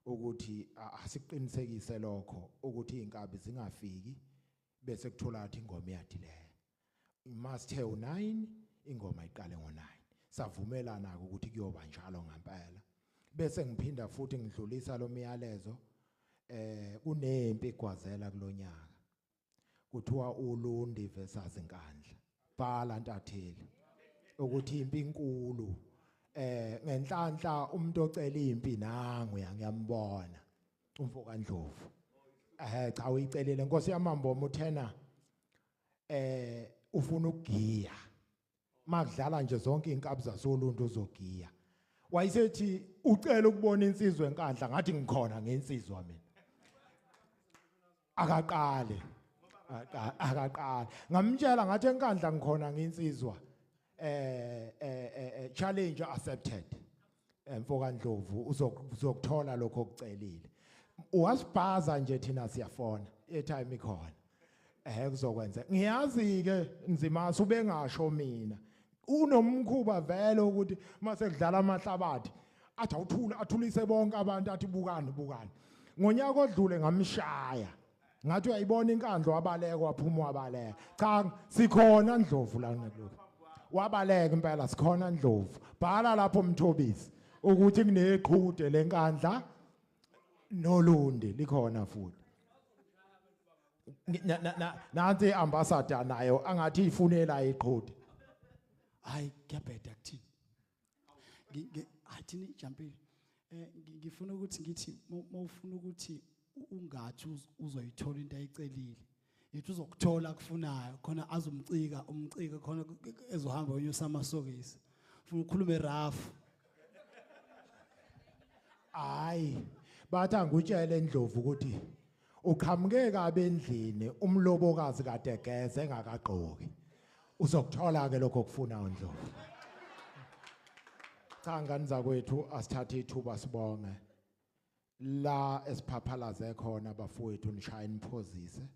ukuthi asiqinisekise lokho ukuthi inkabi zingafiki bese kuthola ukuthi ingoma iyadileya must have 9 ingoma iqale ngo9 savumelana ukuthi kuyoba njalo ngempela bese ngiphinda futhi ngidlulisa lo myalezo kunempi egwazela kulonyaka kuthiwa uLundi versus Nkandla bhala ntatheli ukuthi impi inkulu ngenhlanhla umuntu ocela impi nangu ngiyambona umfoka Ndlovu cha uyicelile inkosi yamamboma uthena ufuna ukugiya makudlala nje zonke inkabi zasoluntu uzogiya wayisethi ucela ukubona insizwe enkandla ngathi ngikhona ngensizwa mina akaqale ngamtshela ngathi enkandla ngikhona ngensizwa challenge accepted mfoka Ndlovu uzokuthola lokho okucelile uwasibhaza nje thina siyafona etime ikhona kuzokwenza ngiyazi ke nzima ubengasho mina unomkhuba vele ukuthi mase kudlala amahlabathi athi athulise bonke abantu athi bukani ngonyaka odlule ngamshaya ngathi uyayibona inkandlo wabaleka waphuma wabaleka cha sikhona Ndlovu la ngekulo wabaleka impela sikhona Ndlovu bhala lapho Mthobisi ukuthi kuneqhude lenkandla noLundi likhona futhi nanti ambassador nayo angathi ifunela iqhudi. Hayi kuyabheda kuthini. Athini Jampile. Ngifuna ukuthi ngithi mawufuna ukuthi ungathi uzoyithola into ayicelile. Yithi uzokuthola kufunayo khona azomcika umcika khona ezohamba unyusa amasokisi. Ufuna ukukhuluma rafu. Hayi bathi angutshele endlovu ukuthi uqhamuke kabe endlini umlobokazi kade geze engakaqoki. Uzokuthola ke lokho kufunayo ndlovu. Cha ngani zakwethu asithathe ithuba sibonge la esiphaphalaze khona abafowethu nishaya imphozise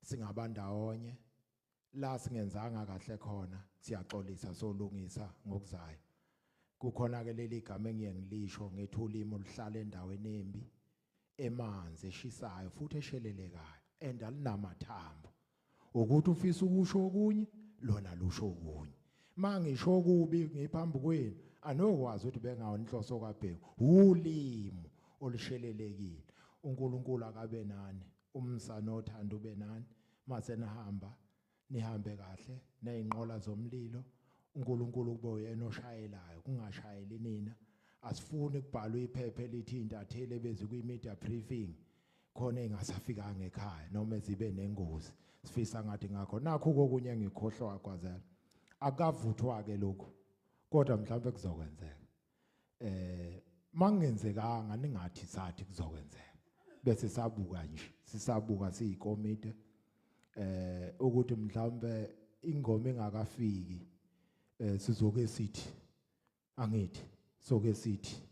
singabandawonye la singenzanga kahle khona siyaxolisa solungisa ngokuzayo. Kukhona ke leli igama engiyengilisho ngethulimo oluhlala endaweni embi emanzi eshisayo futhi eshelelekayo endalinamathambo ukuthi ufisa ukusho okunye lona lusho okunye. Mangisho kubi ngiphambi kwenu anokwazi ukuthi bengawo inhloso kaBheki ulimo olushelelekile. uNkulunkulu akabe nani umsana othanda ube nani mase nihamba nihambe kahle nezinqola zomlilo. uNkulunkulu kube uyena oshayelayo kungashayeli nina. Asifuni kubhalwa iphepha elithi intatheli beze kwi-media briefing khona engasafikanga ekhaya noma zibe nengozi sifisa ngathi ngakho nakho kokunye ngikhohlwa kwazela akavuthwa ke lokho kodwa mhlawumbe kuzokwenzeka. Mangenzekanga ningathi sathi kuzokwenzeka bese sabuka nje sisabuka siyikomite ukuthi mhlawumbe ingoma engakafiki sizoke sithi angithi soke sithi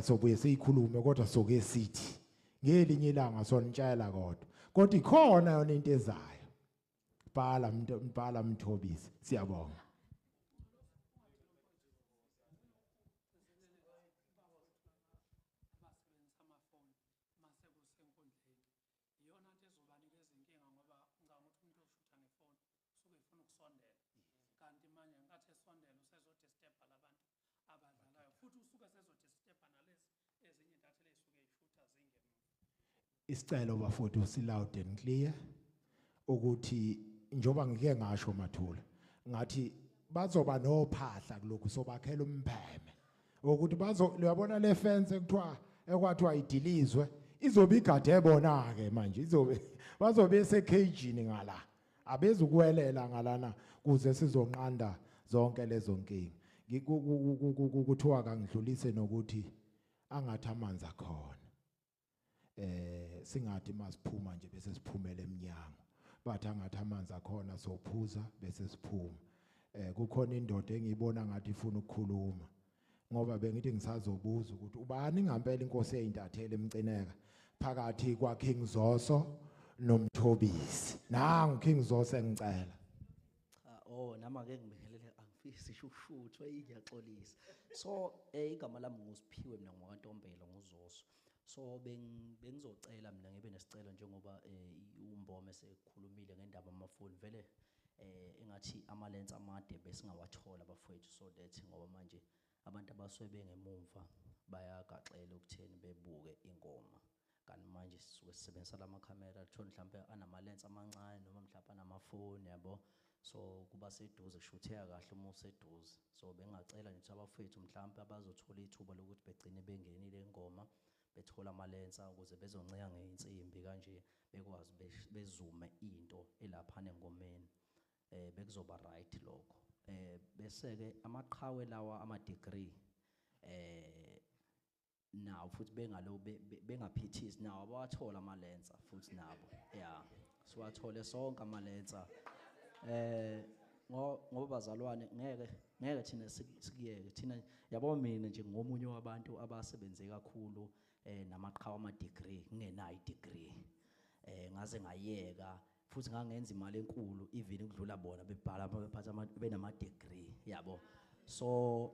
sobuye siyikhulume kodwa soke sithi ngelinye ilanga sonitshayela kodwa ikhona yona into ezayo. Bhala Mthobisi siyabonga. Kanti manje ngathi esondela usezodisturba labantu abadlalayo futhi usuke sezodisturba nalezi ezinye intatheli ezisuke ishutha zingemuva. Isicelo bafowethu siloud and clear ukuthi njoba ngike ngasho Mathula ngathi bazoba nophahla kulokhu sobakhela umpheme ukuthi uyabona le fence ekuthiwa ekwathiwa idilizwe izobe igade bona ke manje izobe bazobe esekhejini ngala abezukuwelela ngalana kuze sizonqanda zonke lezo nkingi. Kuthiwa kangidlulise nokuthi angathi amanzi akhona singathi masiphuma nje bese siphumela eminyango bathi angathi amanzi akhona sophuza bese siphuma. Kukhona indoda engiyibona ngathi ifuna ukukhuluma ngoba bengithi ngisazobuza ukuthi ubani ngempela inkosi eyintatheli emcineka phakathi kwa King Zoso noMthobisi. Nangu King Zoso engicela. Nama ke ngibingelele angifisi ishushutho ngiyaxolisa. So igama lami nguSiphiwe mina ngokwaNtombela nguZoso. So bengizocela mina ngibe nesicelo njengoba uMbome sekukhulumile ngendaba amafoni vele engathi amalensi amade besingawathola bafowethu so that ngoba manje abantu abaswebe ngemuva bayagaxela ukutheni bebuke ingoma. Kanti manje sisuke sisebenzisa lamakhamera thona mhlawumbe anamalensi amancane noma mhlawumbe anamafoni yabo so kuba seduze kushutheka kahle uma useduze. So bengacela nje abafowethu mhlawumbe abazothola ithuba lokuthi begcine bengenile ingoma bethola amalensa ukuze bezonceka ngeinsimbi kanje bekwazi bezume into elapha nengomeni bekuzoba right lokho. Bese ke amaqhawe lawa ama degree nawo futhi bengalo bengaphithisi nawo abawathola amalensa futhi nabo siwathole sonke amalensa ngoba bazalwane ngeke thina sikuyeke thina yabo mina nje ngomunye wabantu abasebenze kakhulu namaqhawe ama degree ngingenayo degree ngaze ngayeka futhi ngangenza imali enkulu even ukudlula bona bebhala bephatha benama degree yabo. So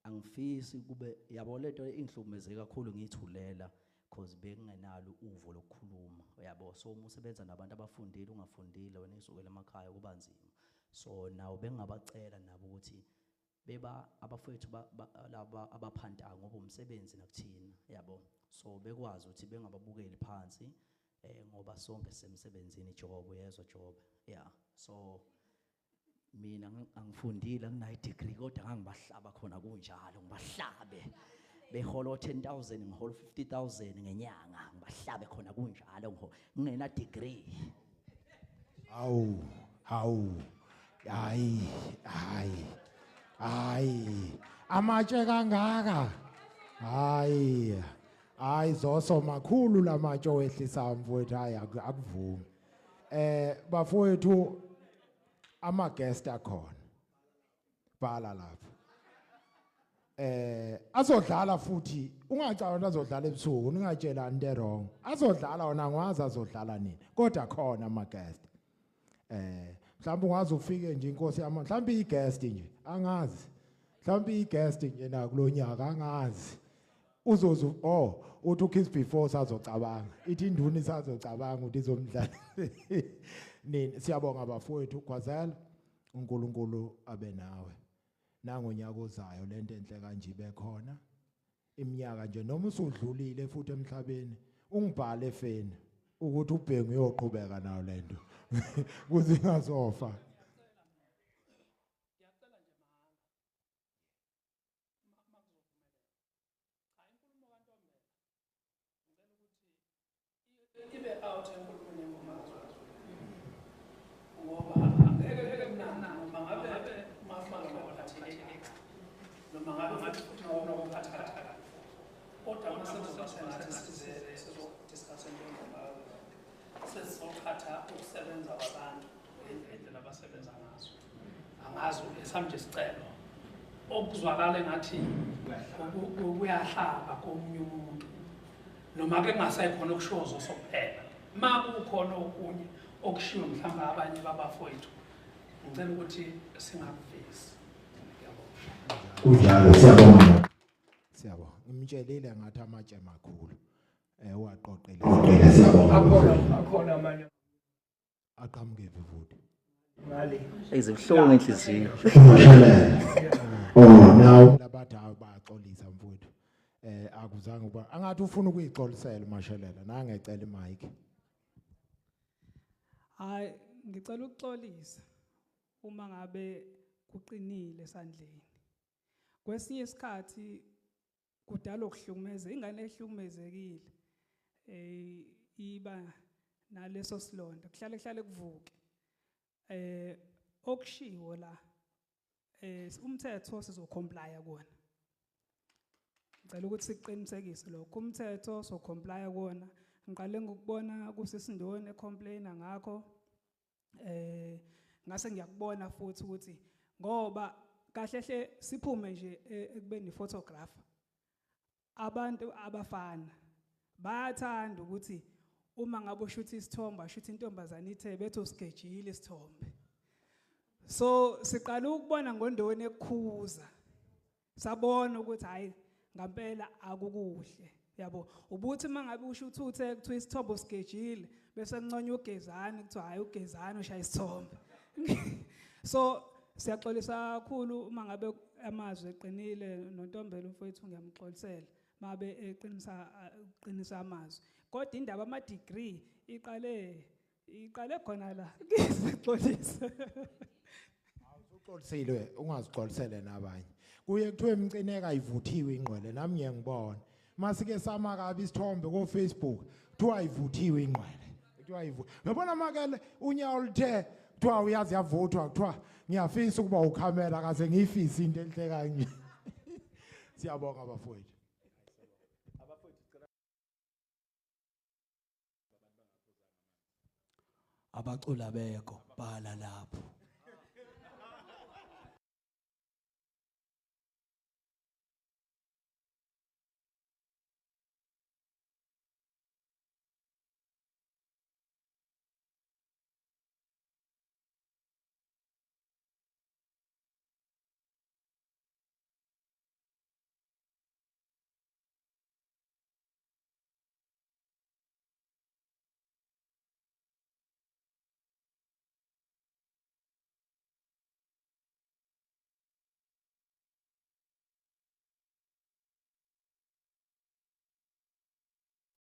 angifisi kube yabo lento inhlumeze kakhulu ngithulela because bengingenalo uvo lokukhuluma yabo. So uma usebenza nabantu abafundile ungafundile wena isukela emakhaya kuba nzima. So nawo bengabacela nabo ukuthi beba abafowethu laba abaphanta ngoba umsebenzi nakuthina yabo. So bekwazi ukuthi bengababukeli phansi ngoba sonke semsebenzini job uyezwa job yeah so mina angifundile anginayo degree kodwa ngangibahlaba khona kunjalo ngibahlabe behola 10,000 ngihola 50,000 ngenyanga ngibahlabe khona kunjalo ngingena degree hayi amatshe kangaka hayi zoso makhulu lamatshe wehlisa mfowethu hayi akuvumi bafowethu ama guest akhona bhala lapha azodlala futhi ungacabanga azodlala ebusuku ungatshela into wrong azodlala wona ngwazi azodlala nini kodwa khona ama guest mhlawumbe ungaze ufike nje inkosi yama mhlawumbe i-guest nje angazi mhlawumbe i-guest nje na kulonyaka angazi uzozu uthi kids before sazocabanga ithi induni isazocabanga ukuthi izomdlala nini siyabonga abafowethu uGwazela uNkulunkulu abe nawe nangonyaka ozayo lento enhle kanje ibe khona iminyaka nje noma usudlulile futhi emhlabeni ungibhale efeni ukuthi ubhengu uyoqhubeka nayo lento kuze ingazofa ibe out enkulumo ngoma ngoba angeke mnana noma ngabe mafana ngokuthatheke noma ngabe ngathi futhi ngokuphatha kodwa masenzathi sizodiscuss ngoma sesizothatha ukusebenza kwabantu indlela abasebenza ngazo angazi esamje isicelo okuzwakala engathi kuyahlaba komunye umuntu noma ke kungasekhona okushozo sokuphela makukhona okunye okushiwo mhlawumbe abanye babafowethu ngicela ukuthi singakuvezi kunjalo siyabonga ngimtshelile ngathi amatshe makhulu uwaqoqele siyabonga akhona amanye aqhamuke futhi ngale ezibuhlungu inhliziyo now labathi bayaxolisa mfowethu akuzange uba angathi ufuna ukuyixolisela uMashelela nangecela imic hayi ngicela ukuxolisa uma ngabe kuqinile esandleni kwesinye isikhathi kudala ukuhlukumeza ingane ehlukumezekile iba naleso silonda kuhlale kuvuke okushiwo la umthetho sizocomplya kuona ngicela ukuthi siqinisekise lokho umthetho so comply kuona ngiqale ngokubona kusisindoni ecomplaina ngakho ngase ngiyakubona futhi ukuthi ngoba kahle siphume nje ekubeni photographer abantu abafana bayathanda ukuthi uma ngabe ushuthi isithombe ashuthi intombazana ithe bethu schedule isithombe so siqala ukubona ngondoni ekukhuza sabona ukuthi hayi ngampela akukuhle yabo ubuthi mangabe usho ukuthi uthe kuthiwa isithombe schedule bese kunconya ugezana kuthiwa hayi ugezana ushaya isithombe so siyaxolisa kakhulu uma ngabe amazwi eqinile noNtombela umfowethu ngiyamxolisela mabe eqinisa amazwi kodwa indaba ama degree iqale khona la ngizixolisa uxolisile ungazixolisele nabanye kuye kuthiwe emcineka ayivuthiwe ingqwele nami ngiyangibona masike sama kabi isithombe ko Facebook kuthiwa ayivuthiwe ingqwele kuthiwa yabona makele unyawo lithe kuthiwa uyazi yavuthwa kuthiwa ngiyafisa ukuba ukhamera kaze ngiyifisa into enhle kanje siyabonga abafowethu abacula beko bhala la